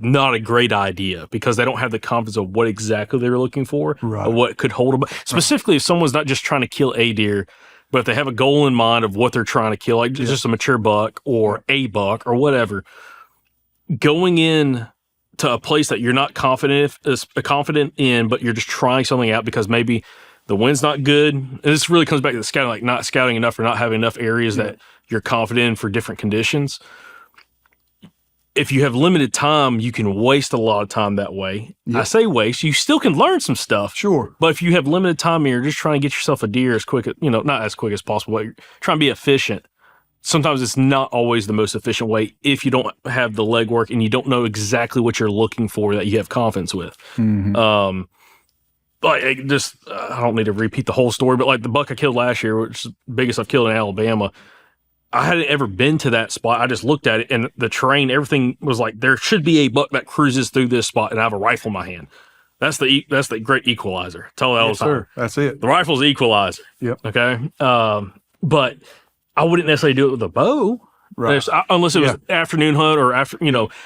not a great idea because they don't have the confidence of what exactly they're looking for, right, or what could hold them. Specifically, if someone's not just trying to kill a deer, But if they have a goal in mind of what they're trying to kill, like just a mature buck or a buck or whatever, going in to a place that you're not confident in, but you're just trying something out because maybe the wind's not good. And this really comes back to the scouting, like not scouting enough or not having enough areas that you're confident in for different conditions. If you have limited time, you can waste a lot of time that way. Yep. I say waste, you still can learn some stuff. Sure. But if you have limited time and you're just trying to get yourself a deer as quick, not as quick as possible, but you're trying to be efficient, sometimes it's not always the most efficient way if you don't have the legwork and you don't know exactly what you're looking for that you have confidence with. Mm-hmm. I don't need to repeat the whole story, but like the buck I killed last year, which is the biggest I've killed in Alabama, I hadn't ever been to that spot. I just looked at it and the terrain, everything was like, there should be a buck that cruises through this spot and I have a rifle in my hand. That's the great equalizer. Tell that all the time. Sir. That's it. The rifle's the equalizer. Yep. Okay. But I wouldn't necessarily do it with a bow. Right. Unless it was afternoon hunt or after,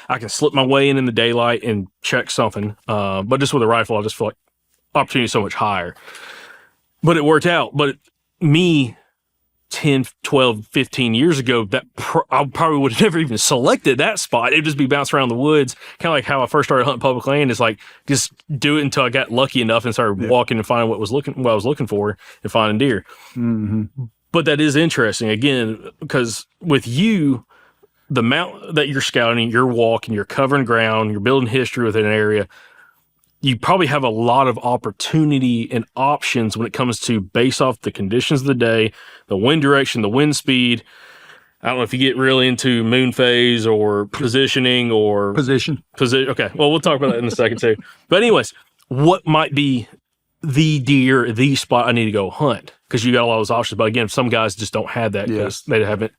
I can slip my way in the daylight and check something. But just with a rifle, I just feel like opportunity is so much higher. But it worked out. But me, 10, 12, 15 years ago, I probably would have never even selected that spot. It'd just be bouncing around the woods, kind of like how I first started hunting public land. It's like just do it until I got lucky enough and started walking and finding what I was looking for and finding deer. Mm-hmm. But that is interesting again because with you, the amount that you're scouting, you're walking, you're covering ground, you're building history within an area. You probably have a lot of opportunity and options when it comes to base off the conditions of the day, the wind direction, the wind speed. I don't know if you get really into moon phase or positioning or position. Okay. Well, we'll talk about that in a second too. But anyways, what might be the deer, the spot I need to go hunt? Because you got a lot of those options. But again, some guys just don't have that because they haven't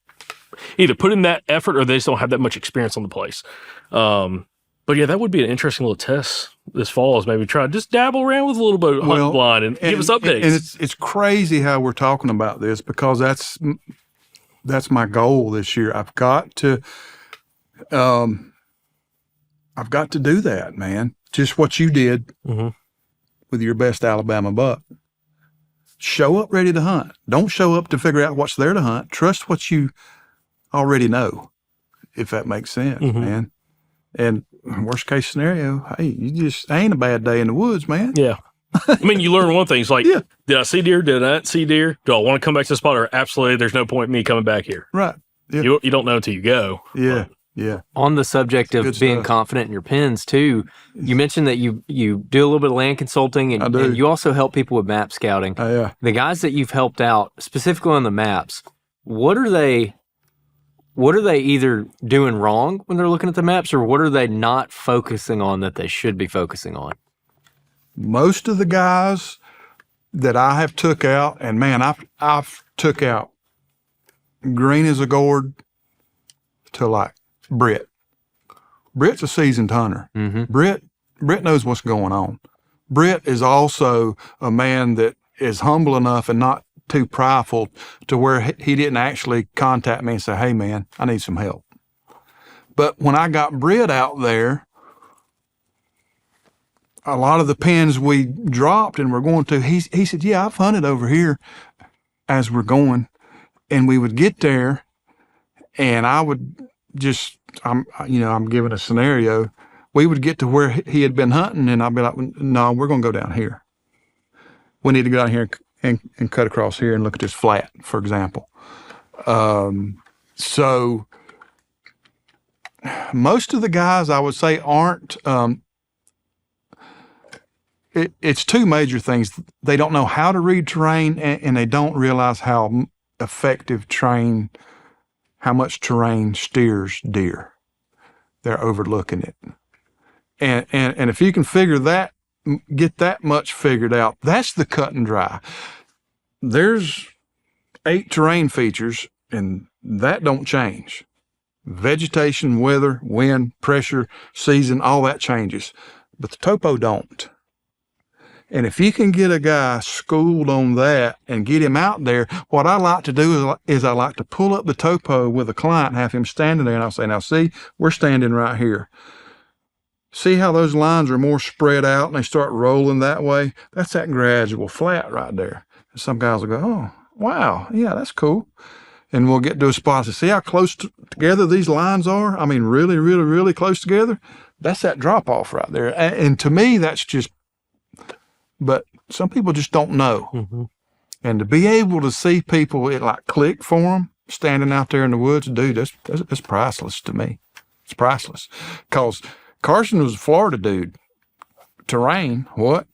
either put in that effort or they just don't have that much experience on the place. But yeah, that would be an interesting little test this fall is maybe try to just dabble around with a little bit of hunt blind and give us updates. And it's crazy how we're talking about this because that's my goal this year. I've got to do that, man. Just what you did with your best Alabama buck. Show up ready to hunt. Don't show up to figure out what's there to hunt. Trust what you already know, if that makes sense, man. And worst case scenario, hey, you just ain't a bad day in the woods, man. Yeah. I mean, you learn one thing. It's like, did I see deer? Did I not see deer? Do I want to come back to the spot? Or absolutely, there's no point in me coming back here. Right. Yeah. You don't know until you go. Yeah. Yeah. On the subject of being confident in your pins too, you mentioned that you do a little bit of land consulting and you also help people with map scouting. Yeah. The guys that you've helped out, specifically on the maps, what are they either doing wrong when they're looking at the maps or what are they not focusing on that they should be focusing on? Most of the guys that I have took out, and man, I've took out green as a gourd to like Britt. Britt's a seasoned hunter. Mm-hmm. Britt knows what's going on. Britt is also a man that is humble enough and not too prideful to where he didn't actually contact me and say, hey man, I need some help. But when I got Britt out there, a lot of the pins we dropped and we're going to, he said, yeah, I've hunted over here as we're going. And we would get there and I would just, I'm giving a scenario. We would get to where he had been hunting and I'd be like, no, we're going to go down here. We need to go down here and cut across here and look at this flat, for example. So most of the guys I would say aren't, it's two major things. They don't know how to read terrain and they don't realize how effective how much terrain steers deer. They're overlooking it. And if you can get that much figured out, that's the cut and dry. There's 8 terrain features and that don't change. Vegetation, weather, wind, pressure, season, all that changes. But the topo don't. And if you can get a guy schooled on that and get him out there, what I like to do is I like to pull up the topo with a client, have him standing there, and I'll say, now see, we're standing right here. See how those lines are more spread out and they start rolling that way? That's that gradual flat right there. And some guys will go, oh, wow, yeah, that's cool. And we'll get to a spot to see how close together these lines are. I mean, really, really, really close together. That's that drop off right there. And to me, that's just, but some people just don't know. Mm-hmm. And to be able to see people, it like click for them standing out there in the woods, dude, that's priceless to me. It's priceless. Because Carson was a Florida dude. Terrain, what?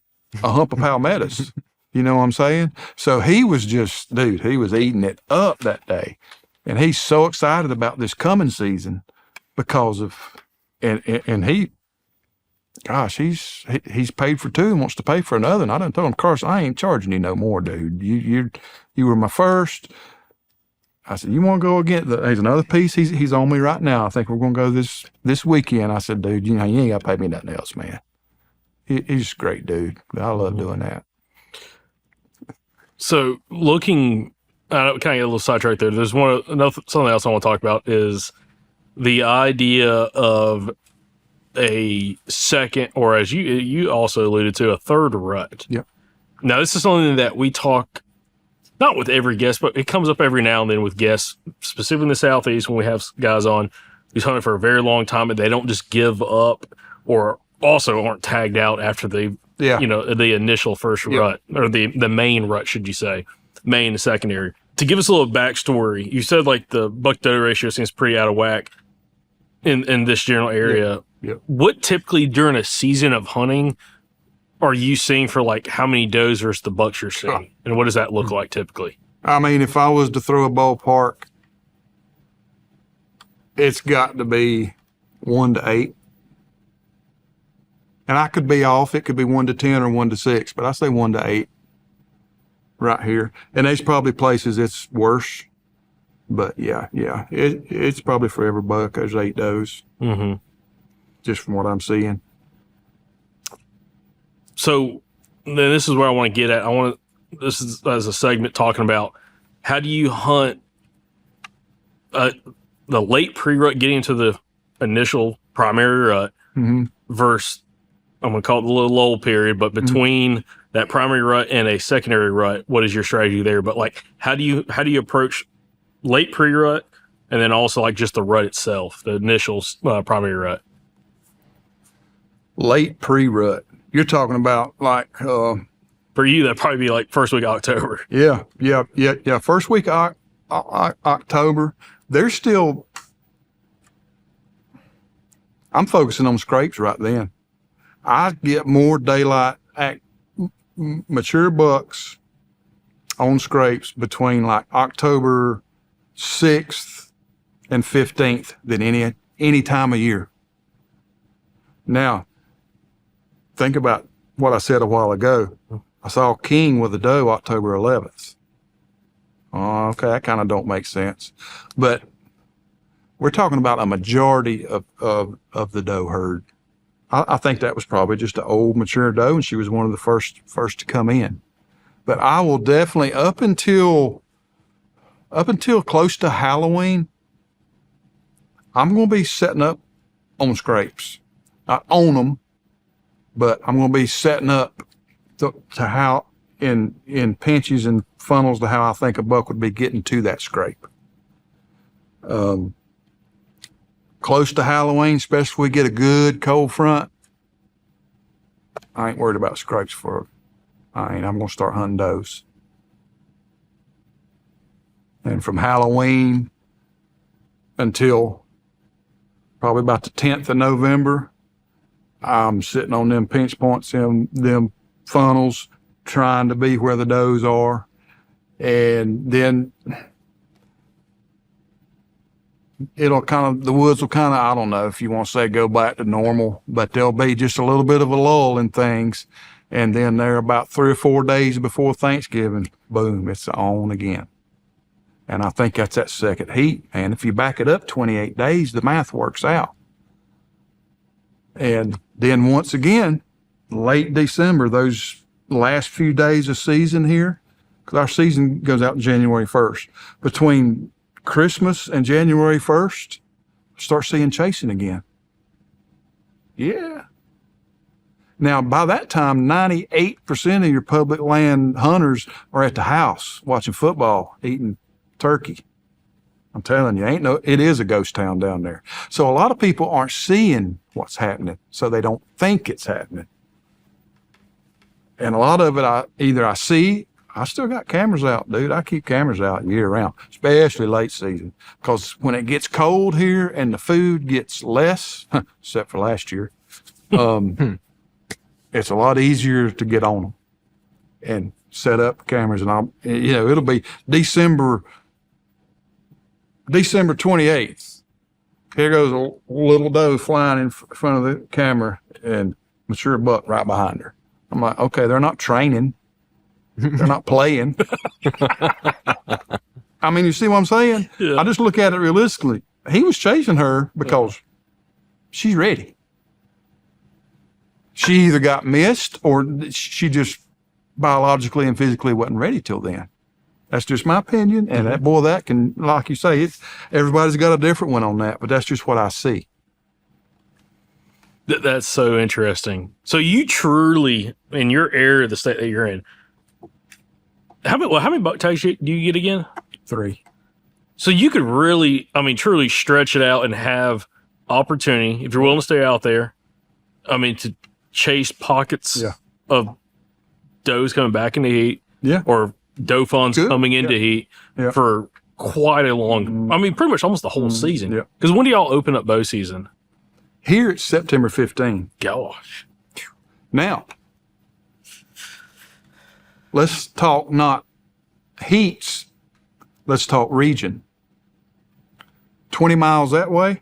A hump of palmettos. You know what I'm saying? So he was just, dude, he was eating it up that day. And he's so excited about this coming season because of, and he, gosh, he's paid for two and wants to pay for another. And I done told him, Carson, I ain't charging you no more, dude. You were my first. I said, you want to go again? There's another piece. He's on me right now. I think we're going to go this weekend. I said, dude, you ain't got to pay me nothing else, man. He's just a great dude. I love doing that. So looking, I kind of get a little sidetracked there. There's something else I want to talk about is the idea of a second, or as you also alluded to, a third rut. Yep. Now, this is something that we talk, not with every guest, but it comes up every now and then with guests, specifically in the Southeast when we have guys on who's hunted for a very long time and they don't just give up or also aren't tagged out after the initial first rut, or the main rut, should you say, main and secondary. To give us a little backstory, you said like the buck-to-doe ratio seems pretty out of whack in this general area. Yep. What typically during a season of hunting are you seeing for like how many does versus the bucks you're seeing? And what does that look like typically? I mean, if I was to throw a ballpark, it's got to be 1 to 8. And I could be off. It could be 1 to 10 or 1 to 6, but I say 1 to 8 right here. And there's probably places it's worse. But yeah, it's probably for every buck. There's 8 does. Mm-hmm. Just from what I'm seeing. So then this is where I want to get at. This is as a segment talking about how do you hunt the late pre-rut getting into the initial primary rut versus, I'm going to call it the little lull period, but between that primary rut and a secondary rut, what is your strategy there? But like, how do you approach late pre-rut and then also like just the rut itself, the initial primary rut? Late pre-rut. You're talking about like for you, that'd probably be like first week of October. Yeah. First week of October. There's still. I'm focusing on scrapes right then. I get more daylight at mature bucks on scrapes between like October 6th and 15th than any time of year. Now, think about what I said a while ago. I saw king with a doe October 11th. Oh, okay, that kind of don't make sense. But we're talking about a majority of the doe herd. I think that was probably just an old mature doe, and she was one of the first to come in. But I will definitely up until close to Halloween, I'm going to be setting up on scrapes. Not on them, but I'm going to be setting up to how in pinches and funnels to how I think a buck would be getting to that scrape. Close to Halloween, especially if we get a good cold front, I ain't worried about scrapes I'm going to start hunting does. And from Halloween until probably about the 10th of November, I'm sitting on them pinch points, them funnels, trying to be where the does are. And then the woods will kind of, I don't know if you want to say go back to normal, but there'll be just a little bit of a lull in things. And then there about 3 or 4 days before Thanksgiving, boom, it's on again. And I think that's that second heat. And if you back it up 28 days, the math works out. And then once again, late December, those last few days of season here, because our season goes out January 1st. Between Christmas and January 1st, start seeing chasing again. Yeah. Now, by that time, 98% of your public land hunters are at the house watching football, eating turkey. I'm telling you, it is a ghost town down there. So a lot of people aren't seeing what's happening, so they don't think it's happening. And a lot of it, I see. I still got cameras out, dude. I keep cameras out year round, especially late season, because when it gets cold here and the food gets less, except for last year, it's a lot easier to get on them and set up cameras. And it'll be December 28th. Here goes a little doe flying in front of the camera and mature buck right behind her. I'm like, okay, they're not training. They're not playing. I mean, you see what I'm saying? Yeah. I just look at it realistically. He was chasing her because she's ready. She either got missed or she just biologically and physically wasn't ready till then. That's just my opinion. And that can, like you say, everybody's got a different one on that, but that's just what I see. That's so interesting. So you truly, in your area of the state that you're in, how many buck tags do you get again? 3. So you could really, truly stretch it out and have opportunity, if you're willing to stay out there, to chase pockets of does coming back into heat. Yeah. Or doe fawns coming into heat for quite a long, pretty much almost the whole season. Yeah. Because when do y'all open up bow season? Here it's September 15. Gosh. Now, let's talk not heats, let's talk region. 20 miles that way,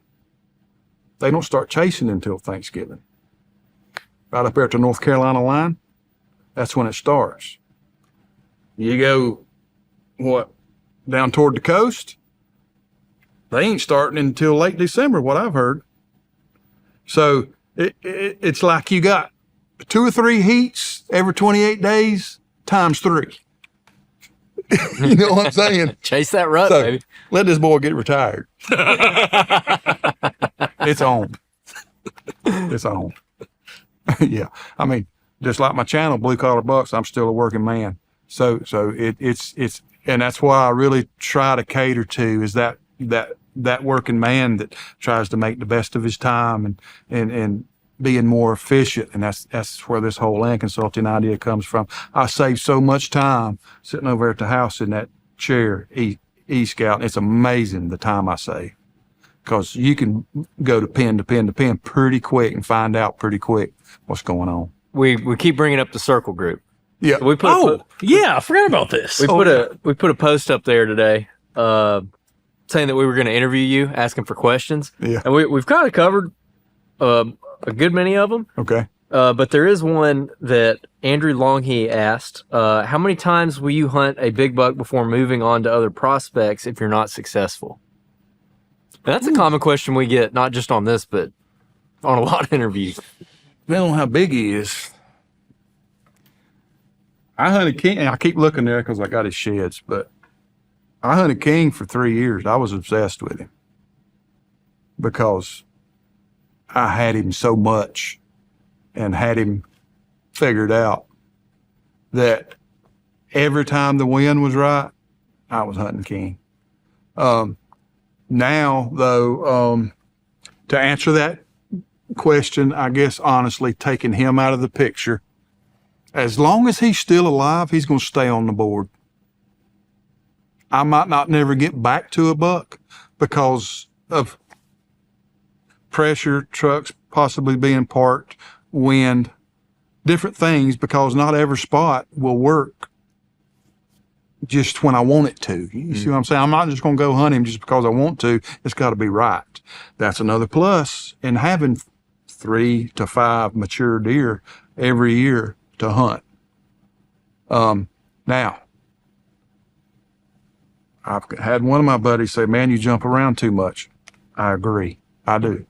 they don't start chasing until Thanksgiving. Right up there at the North Carolina line, that's when it starts. You go, down toward the coast, they ain't starting until late December, what I've heard. So it's like you got 2 or 3 heats every 28 days times 3. You know what I'm saying? Chase that rut, So baby. let this boy get retired. It's on. It's on. Yeah. Just like my channel, Blue Collar Bucks, I'm still a working man. So it's and that's why I really try to cater to is that working man that tries to make the best of his time and being more efficient. And that's where this whole land consulting idea comes from. I save so much time sitting over at the house in that chair, e-scout. It's amazing the time I save because you can go to pen to pen to pen pretty quick and find out pretty quick what's going on. We keep bringing up the circle group. Yeah. So we put I forgot about this. we put a post up there today saying that we were going to interview you, asking for questions. Yeah. And we've kind of covered a good many of them. Okay. But there is one that Andrew Longhe asked, how many times will you hunt a big buck before moving on to other prospects if you're not successful? And that's a common question we get, not just on this, but on a lot of interviews. Depending on how big he is. I hunted king, and I keep looking there because I got his sheds, but I hunted king for 3 years. I was obsessed with him because I had him so much and had him figured out that every time the wind was right, I was hunting king. Now, though, to answer that question, I guess honestly, taking him out of the picture, as long as he's still alive, he's going to stay on the board. I might not never get back to a buck because of pressure, trucks possibly being parked, wind, different things, because not every spot will work just when I want it to. You see what I'm saying? I'm not just going to go hunt him just because I want to. It's got to be right. That's another plus in having 3 to 5 mature deer every year to hunt. Now, I've had one of my buddies say, man, you jump around too much. I agree. I do.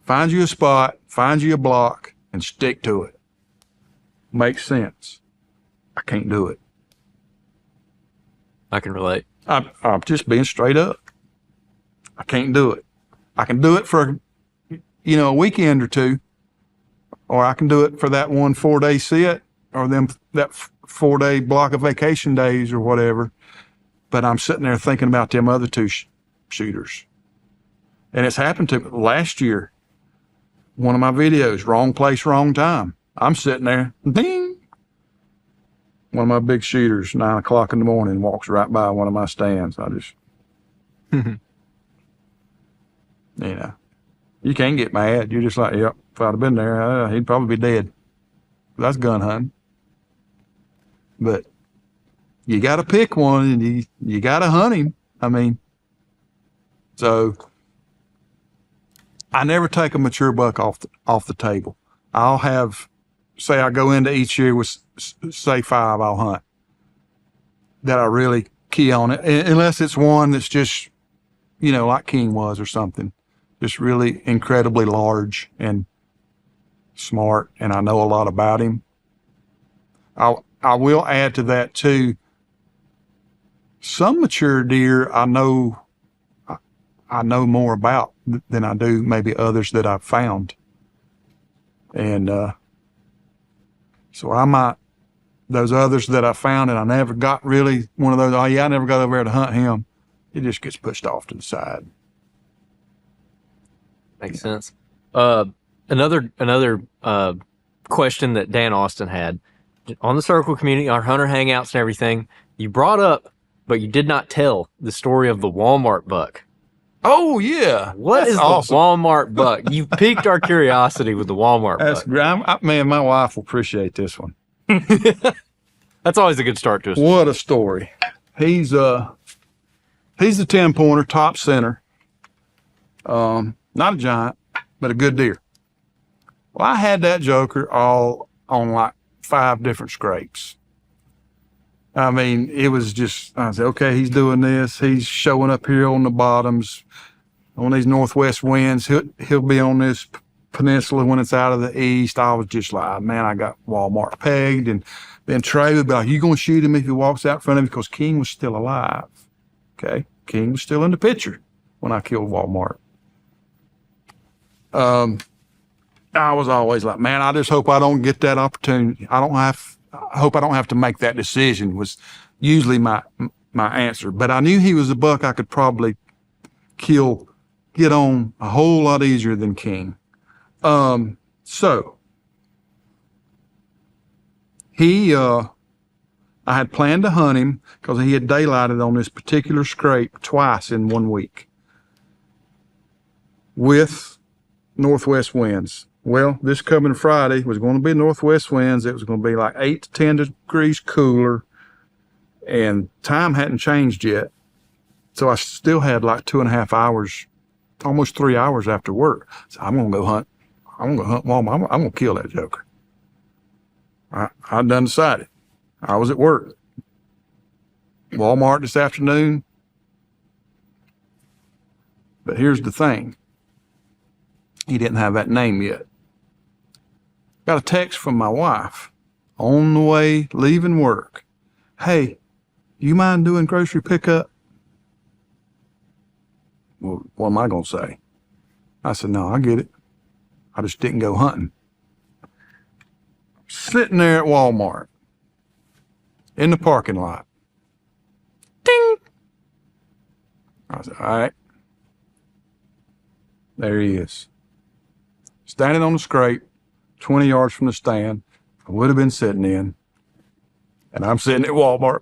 Find you a spot, find you a block, and stick to it. Makes sense. I can't do it. I can relate. I'm just being straight up. I can't do it. I can do it for, a weekend or two, or I can do it for that 1 4-day sit or that 4-day block of vacation days or whatever. But I'm sitting there thinking about them other two shooters. And it's happened to me last year. One of my videos, wrong place, wrong time. I'm sitting there, ding. One of my big shooters, 9 o'clock in the morning, walks right by one of my stands. I just, you know, you can't get mad. You're just like, yep, if I'd have been there, he'd probably be dead. That's gun hunting. But you got to pick one and you got to hunt him. I mean, so I never take a mature buck off the table. I'll have, say I go into each year with, say 5 I'll hunt that I really key on it, unless it's one that's just, you know, like King was or something, just really incredibly large and smart, and I know a lot about him. I will add to that too, some mature deer I know more about than I do maybe others that I've found. And so I might, those others that I found and I never got really one of those, oh yeah, I never got over there to hunt him. It just gets pushed off to the side. Makes sense. Another question that Dan Austin had on the circle community, our hunter hangouts and everything, you brought up, but you did not tell the story of the Walmart buck. Oh yeah. What is awesome. The Walmart buck? You piqued our curiosity with the Walmart buck. Man, my wife will appreciate this one. That's always a good start to us. What a story. He's a 10-pointer, top center. Not a giant, but a good deer. Well, I had that joker all on like 5 different scrapes. I mean, it was just, I said, okay, he's doing this. He's showing up here on the bottoms, on these northwest winds. He'll be on this peninsula when it's out of the east. I was just like, man, I got Walmart pegged. And then Trey would be like, you going to shoot him if he walks out in front of me? Because King was still alive. Okay. King was still in the picture when I killed Walmart. I was always like, man, I just hope I don't get that opportunity. I hope I don't have to make that decision was usually my answer. But I knew he was a buck I could probably get on a whole lot easier than King. So he, I had planned to hunt him because he had daylighted on this particular scrape twice in 1 week with northwest winds. Well, this coming Friday was going to be northwest winds. It was going to be like 8 to 10 degrees cooler, and time hadn't changed yet. So I still had like 2.5 hours, almost 3 hours after work. So I'm going to go hunt. I'm going to hunt Walmart. I'm going to kill that joker. I done decided. I was at work. Walmart this afternoon. But here's the thing. He didn't have that name yet. Got a text from my wife on the way leaving work. Hey, you mind doing grocery pickup? Well, what am I going to say? I said, no, I get it. I just didn't go hunting. Sitting there at Walmart in the parking lot. Ding! I said, all right. There he is. Standing on the scrape, 20 yards from the stand I would have been sitting in, and I'm sitting at Walmart.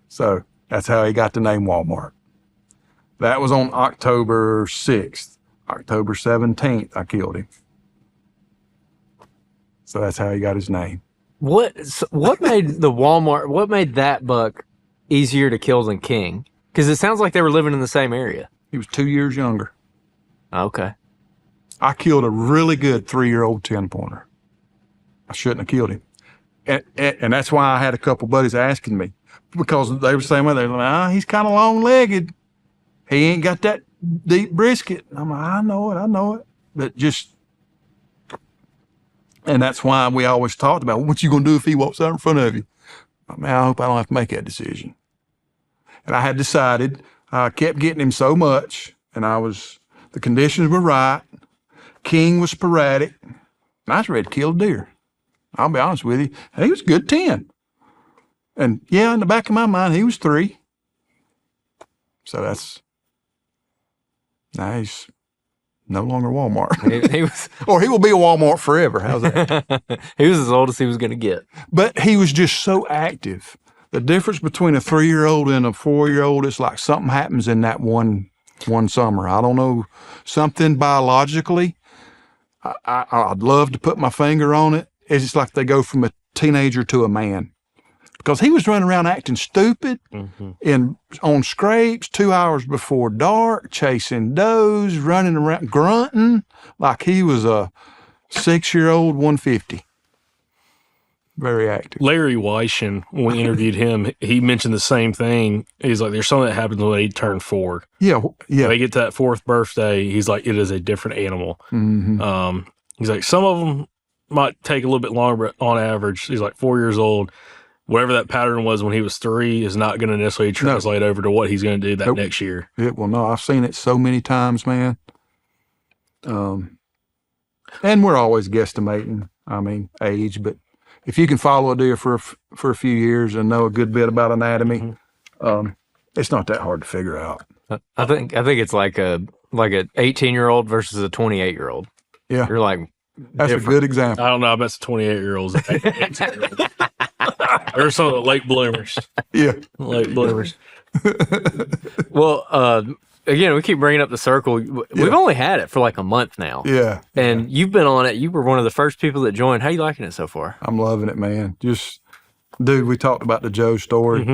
So that's how he got the name Walmart. That was on October 6th. October 17th, I killed him. So that's how he got his name. What made the Walmart, what made that buck easier to kill than King? Because it sounds like they were living in the same area. He was 2 years younger. Okay. I killed a really good 3-year-old 10-pointer. I shouldn't have killed him. And that's why I had a couple buddies asking me, because they were saying, well, they're like, he's kind of long-legged. He ain't got that deep brisket. I'm like, I know it. But just, and that's why we always talked about, what you going to do if he walks out in front of you? I mean, I hope I don't have to make that decision. And I had decided, I kept getting him so much, and the conditions were right. King was sporadic. I was ready to kill a deer. I'll be honest with you. He was a good 10. And yeah, in the back of my mind, he was 3. So that's nice. No longer Walmart. He was Or he will be a Walmart forever. How's that? he was as old as he was going to get. But he was just so active. The difference between a 3-year-old and a 4-year-old, it's like something happens in that one summer. I don't know, something biologically. I'd love to put my finger on it. It's just like they go from a teenager to a man. Because he was running around acting stupid on scrapes 2 hours before dark, chasing does, running around, grunting like he was a 6-year-old 150. Very active. Larry Weishan, when we interviewed him, he mentioned the same thing. He's like, there's something that happens when he turned 4. Yeah. When they get to that 4th birthday, he's like, it is a different animal. He's like, some of them might take a little bit longer, but on average, he's like 4 years old. Whatever that pattern was when he was 3 is not going to necessarily translate over to what he's going to do that next year. Well, no, I've seen it so many times, man. And we're always guesstimating, age, but if you can follow a deer for a few years and know a good bit about anatomy, it's not that hard to figure out. I think it's like an 18-year-old versus a 28-year-old. Yeah. You're like, that's different. A good example. I don't know. I bet it's 28-year-olds. There's some of the late bloomers. Yeah. Late bloomers. Well, again, we keep bringing up the circle. We've only had it for like a month now. Yeah. And you've been on it. You were one of the first people that joined. How you liking it so far? I'm loving it, man. Just, dude, we talked about the Joe story.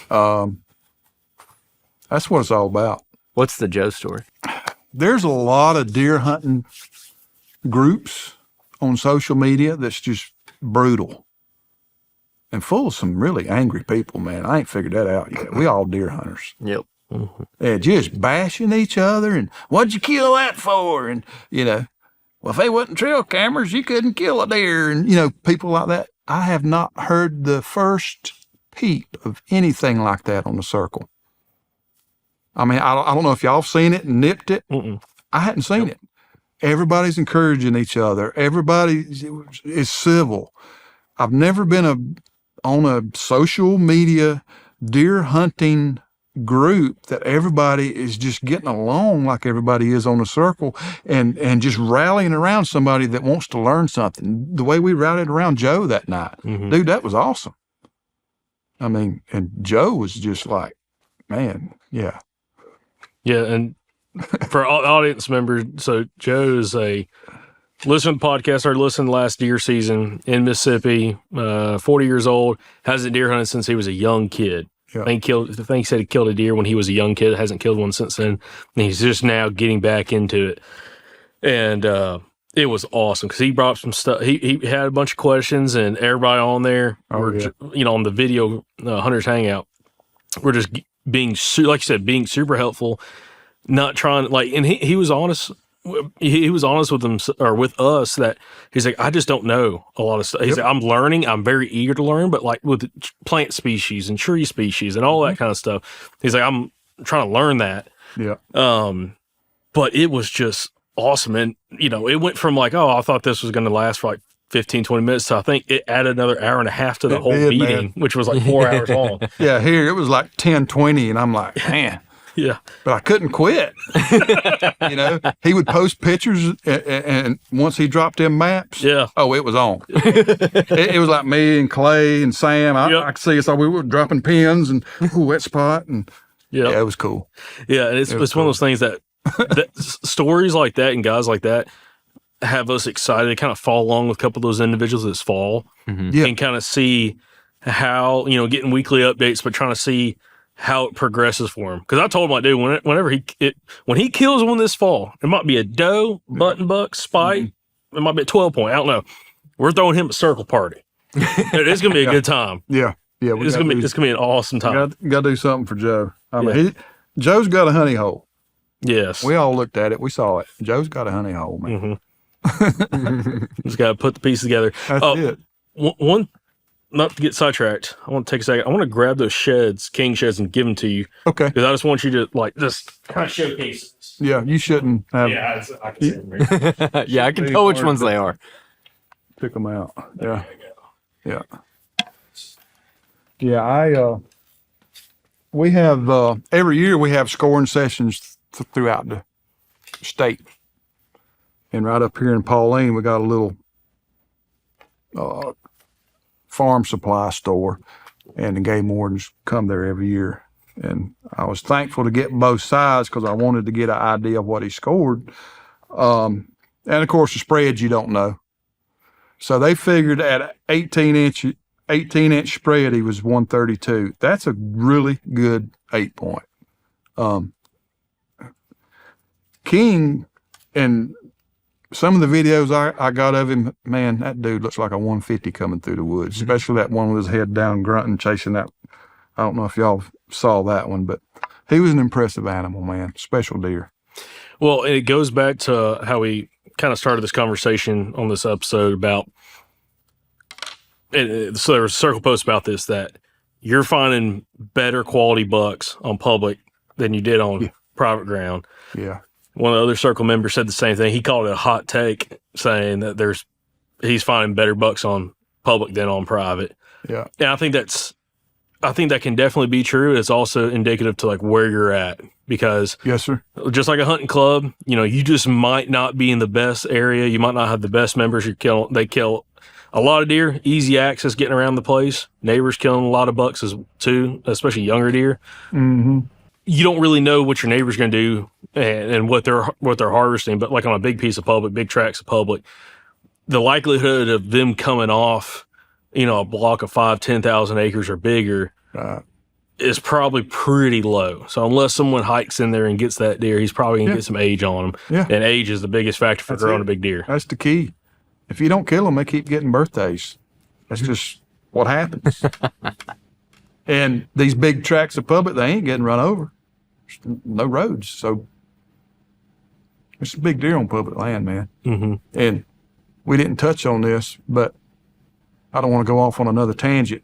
That's what it's all about. What's the Joe story? There's a lot of deer hunting groups on social media that's just brutal and full of some really angry people, man. I ain't figured that out yet. We all deer hunters. Yep. They're just bashing each other and what'd you kill that for? And, well, if they wasn't trail cameras, you couldn't kill a deer. And, people like that. I have not heard the first peep of anything like that on the circle. I don't know if y'all have seen it and nipped it. I hadn't seen it. Everybody's encouraging each other. Everybody is civil. I've never been on a social media deer hunting group that everybody is just getting along like everybody is on a circle and just rallying around somebody that wants to learn something. The way we rallied around Joe that night, dude, that was awesome. And Joe was just like, man, yeah. Yeah, and for audience members, so Joe is a listening to the podcast, started listening last deer season in Mississippi, 40 years old, hasn't deer hunted since he was a young kid. Yeah. I think he said he killed a deer when he was a young kid, hasn't killed one since then. And he's just now getting back into it. And it was awesome because he brought some stuff. He had a bunch of questions, and everybody on there, on the video Hunters Hangout, we're just being, like you said, being super helpful, not trying, and he was honest. He was honest with them or with us that he's like, I just don't know a lot of stuff. He's like, I'm learning. I'm very eager to learn, but like with plant species and tree species and all that kind of stuff, he's like, I'm trying to learn that. Yeah. But it was just awesome. And, it went from like, I thought this was going to last for like 15, 20 minutes. So I think it added another hour and a half to the whole meeting, which was like 4 hours long. Yeah. Here it was like 10, 20. And I'm like, man. Yeah. But I couldn't quit. He would post pictures, and once he dropped them maps, it was on. it was like me and Clay and Sam. I could see us. We were dropping pins and wet spot, and it was cool. Yeah, and it's one of those things that stories like that and guys like that have us excited to kind of follow along with a couple of those individuals this fall and kind of see how, getting weekly updates, but trying to see how it progresses for him. Because I told him, like, dude, when he kills one this fall, it might be a doe, button buck, spike, it might be a 12 point. I don't know. We're throwing him a circle party. It's gonna be a good time. Yeah, it's gonna be an awesome time. Got to do something for Joe. Joe's got a honey hole. Yes, we all looked at it. We saw it. Joe's got a honey hole, man. Just got to put the pieces together. That's it. not to get sidetracked, I want to take a second. I want to grab those sheds, king sheds, and give them to you. Okay. Because I just want you to like just kind of showcase this. Yeah, you shouldn't have. Yeah, I can see them right. Yeah, I can tell which ones they are. Pick them out. Yeah. There you go. Yeah. Yeah, we have, every year we have scoring sessions throughout the state. And right up here in Pauline, we got a little farm supply store, and the game wardens come there every year. And I was thankful to get both sides because I wanted to get an idea of what he scored. And of course, the spreads you don't know. So they figured at 18-inch spread, he was 132. That's a really good 8-point. King, and some of the videos I got of him, man, that dude looks like a 150 coming through the woods, especially that one with his head down grunting, chasing that. I don't know if y'all saw that one, but he was an impressive animal, man. Special deer. Well, it goes back to how we kind of started this conversation on this episode about, so there was a circle post about this, that you're finding better quality bucks on public than you did on private ground. Yeah. One of the other circle members said the same thing. He called it a hot take, saying that he's finding better bucks on public than on private. Yeah. And I think that can definitely be true. It's also indicative to like where you're at, because Yes, sir. just like a hunting club, you just might not be in the best area. You might not have the best members. They kill a lot of deer, easy access getting around the place. Neighbors killing a lot of bucks too, especially younger deer. Mm-hmm. You don't really know what your neighbor's going to do and what they're harvesting. But like on a big piece of public, big tracts of public, the likelihood of them coming off, a block of 5,000-10,000 acres or bigger is probably pretty low. So unless someone hikes in there and gets that deer, he's probably going to get some age on him. Yeah. And age is the biggest factor for growing a big deer. That's the key. If you don't kill them, they keep getting birthdays. That's just what happens. And these big tracts of public, they ain't getting run over. There's no roads. So it's a big deer on public land, man. Mm-hmm. And we didn't touch on this, but I don't want to go off on another tangent.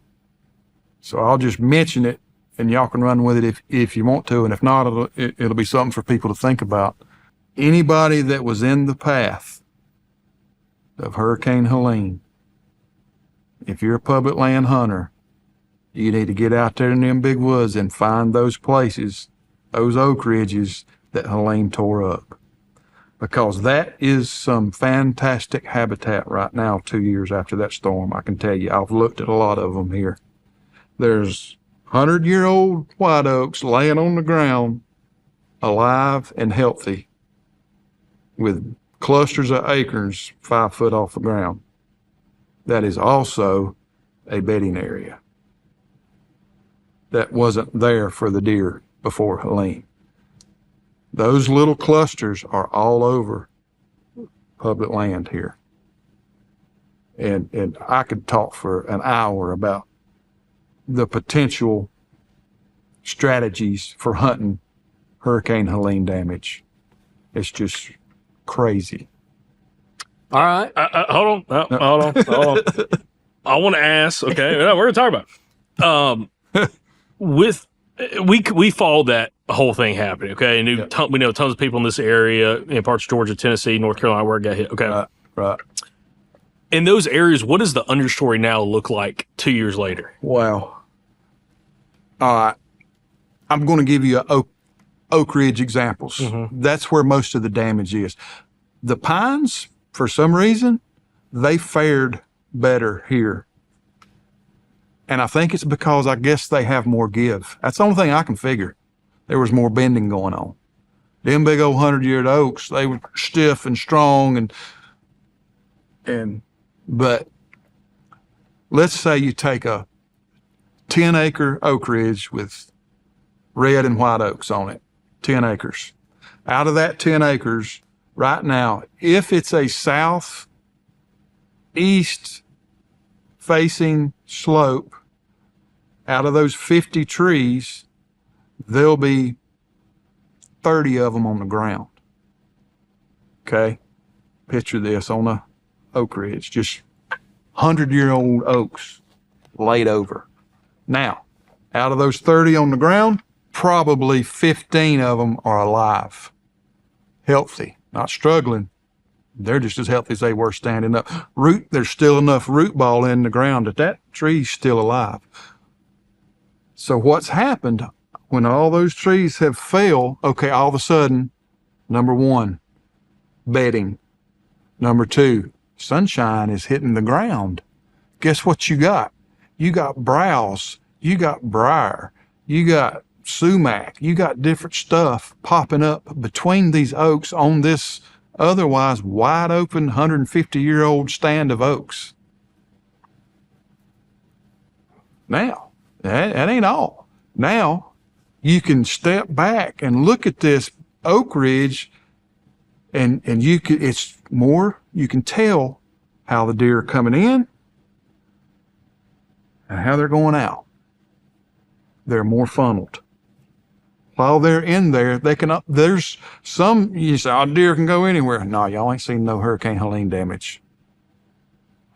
So I'll just mention it, and y'all can run with it if you want to. And if not, it'll be something for people to think about. Anybody that was in the path of Hurricane Helene, if you're a public land hunter, you need to get out there in them big woods and find those places, those oak ridges that Helene tore up. Because that is some fantastic habitat right now, 2 years after that storm. I can tell you, I've looked at a lot of them here. There's 100-year-old white oaks laying on the ground, alive and healthy, with clusters of acorns 5 foot off the ground. That is also a bedding area that wasn't there for the deer before Helene. Those little clusters are all over public land here. And I could talk for an hour about the potential strategies for hunting Hurricane Helene damage. It's just crazy. All right. Hold on. I want to ask, okay, we're going to talk about we followed that whole thing happening, okay? And we know tons of people in this area, in parts of Georgia, Tennessee, North Carolina, where it got hit, okay? Right. In those areas, what does the understory now look like 2 years later? Wow. All right. I'm going to give you Oak Ridge examples. Mm-hmm. That's where most of the damage is. The pines, for some reason, they fared better here. And I think it's because I guess they have more give. That's the only thing I can figure. There was more bending going on. Them big old 100-year oaks, they were stiff and strong but let's say you take a 10-acre Oak Ridge with red and white oaks on it, 10 acres. Out of that 10 acres, right now, if it's a southeast facing slope, out of those 50 trees, there'll be 30 of them on the ground. Okay? Picture this on a Oak Ridge, just 100-year-old oaks laid over. Now, out of those 30 on the ground, probably 15 of them are alive, healthy, not struggling. They're just as healthy as they were standing up. There's still enough root ball in the ground that tree's still alive. So what's happened when all those trees have failed? Okay, all of a sudden, number one, bedding. Number two, sunshine is hitting the ground. Guess what you got? You got browse, you got briar, you got sumac, you got different stuff popping up between these oaks on this otherwise wide open 150-year-old stand of oaks. Now, that ain't all. Now, you can step back and look at this oak ridge, and you can tell how the deer are coming in and how they're going out. They're more funneled. While they're in there, there's some, you say, deer can go anywhere. No, y'all ain't seen no Hurricane Helene damage.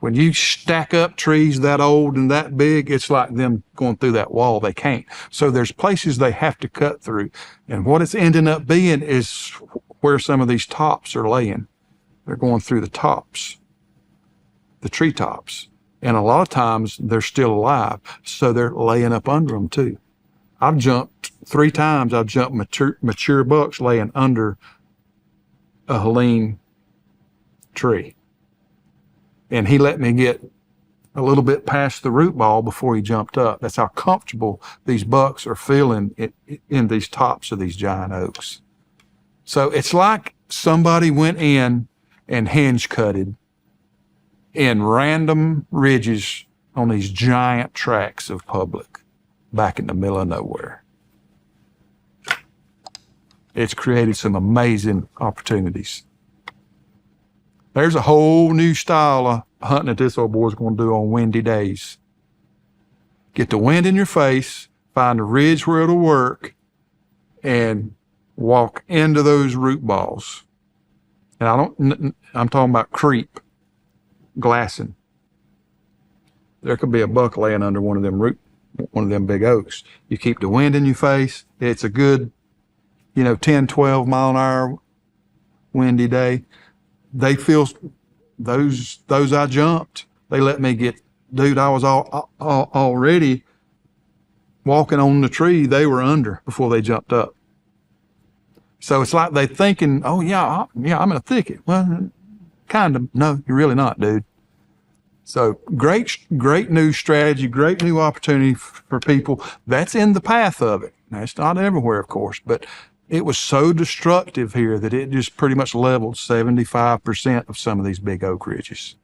When you stack up trees that old and that big, it's like them going through that wall. They can't. So there's places they have to cut through. And what it's ending up being is where some of these tops are laying. They're going through the tops, the tree tops. And a lot of times they're still alive. So they're laying up under them too. I've jumped 3 times. I've jumped mature bucks laying under a Helene tree. And he let me get a little bit past the root ball before he jumped up. That's how comfortable these bucks are feeling in these tops of these giant oaks. So it's like somebody went in and hinge cutted in random ridges on these giant tracts of public back in the middle of nowhere. It's created some amazing opportunities. There's a whole new style of hunting that this old boy's going to do on windy days. Get the wind in your face, find a ridge where it'll work, and walk into those root balls. And I'm talking about creep, glassing. There could be a buck laying under one of them big oaks. You keep the wind in your face. It's a good, 10, 12 mile an hour windy day. They feel those I jumped. They let me get, dude, I was already walking on the tree they were under before they jumped up. So it's like they thinking, oh yeah, I'm in a thicket. Well, kind of. No, you're really not, dude. So great new strategy, great new opportunity for people. That's in the path of it. Now, it's not everywhere, of course, but it was so destructive here that it just pretty much leveled 75% of some of these big oak ridges.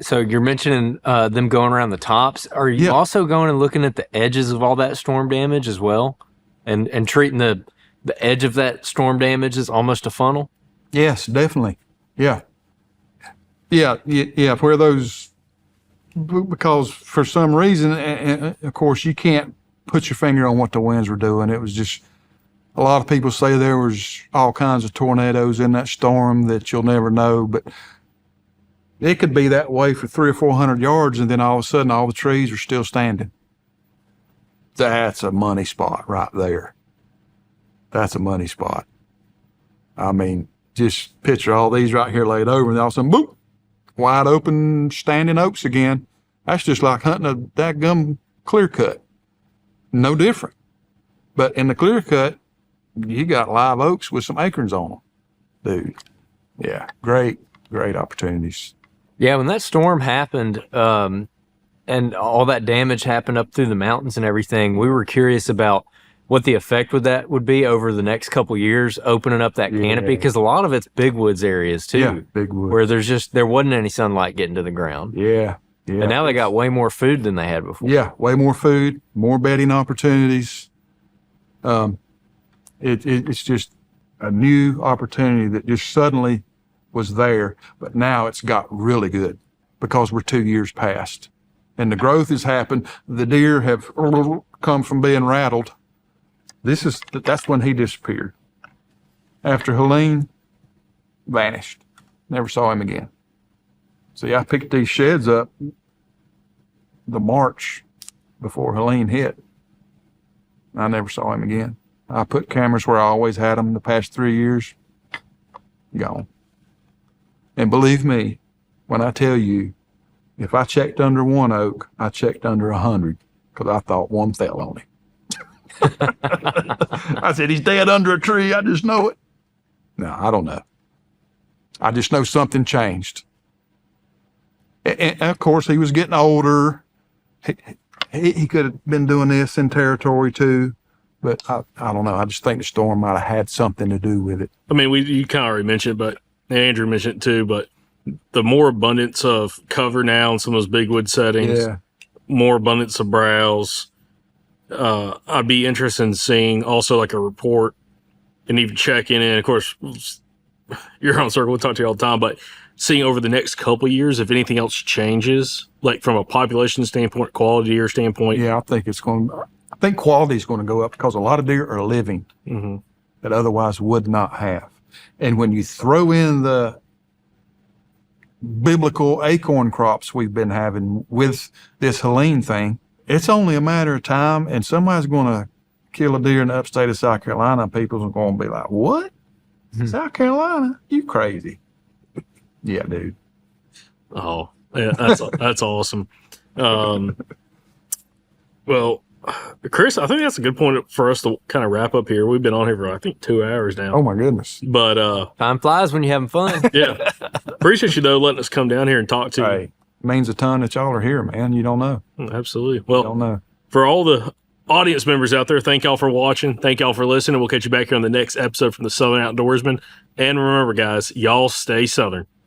So you're mentioning them going around the tops. Are you also going and looking at the edges of all that storm damage as well, and treating the edge of that storm damage as almost a funnel? Yes, definitely. Yeah. Where those, because for some reason, and of course, you can't put your finger on what the winds were doing. It was just, a lot of people say there was all kinds of tornadoes in that storm that you'll never know, but it could be that way for 300 or 400 yards, and then all of a sudden, all the trees are still standing. That's a money spot right there. That's a money spot. I mean, just picture all these right here laid over, and all of a sudden, boop, wide open standing oaks again. That's just like hunting a dadgum clear cut. No different. But in the clear cut, you got live oaks with some acorns on them. Dude, yeah, great opportunities. Yeah, when that storm happened, and all that damage happened up through the mountains and everything, we were curious about what the effect would be over the next couple years, opening up that canopy, because a lot of it's big woods areas too. Yeah, big woods. Where there wasn't any sunlight getting to the ground. Yeah. And now they got way more food than they had before. Yeah, way more food, more bedding opportunities. It's just a new opportunity that just suddenly was there, but now it's got really good because we're 2 years past. And the growth has happened. The deer have come from being rattled. That's when he disappeared. After Helene, vanished. Never saw him again. See, I picked these sheds up the March before Helene hit. I never saw him again. I put cameras where I always had them the past 3 years. Gone. And believe me, when I tell you, if I checked under one oak, I checked under 100 because I thought one fell on him. I said, he's dead under a tree. I just know it. No, I don't know. I just know something changed. And of course, he was getting older. He could have been doing this in territory too. But I don't know. I just think the storm might have had something to do with it. I mean, you kind of already mentioned it, but Andrew mentioned it too, but the more abundance of cover now in some of those big wood settings, more abundance of browse. I'd be interested in seeing also like a report and even checking in. Of course, you're on circle. We'll talk to you all the time, but seeing over the next couple of years if anything else changes, like from a population standpoint, quality deer standpoint. Yeah, I think quality is going to go up because a lot of deer are living that otherwise would not have. And when you throw in the biblical acorn crops we've been having with this Helene thing, it's only a matter of time, and somebody's going to kill a deer in the upstate of South Carolina, and people's are going to be like, what? South Carolina? You crazy. Yeah, dude. Oh, yeah, that's awesome. Well, Chris, I think that's a good point for us to kind of wrap up here. We've been on here for, I think, 2 hours now. Oh, my goodness. But time flies when you're having fun. Yeah. Appreciate you, though, letting us come down here and talk to you. Hey, means a ton that y'all are here, man. You don't know. Absolutely. You Well, don't know. for all the audience members out there, thank y'all for watching. Thank y'all for listening. We'll catch you back here on the next episode from the Southern Outdoorsman. And remember, guys, y'all stay Southern.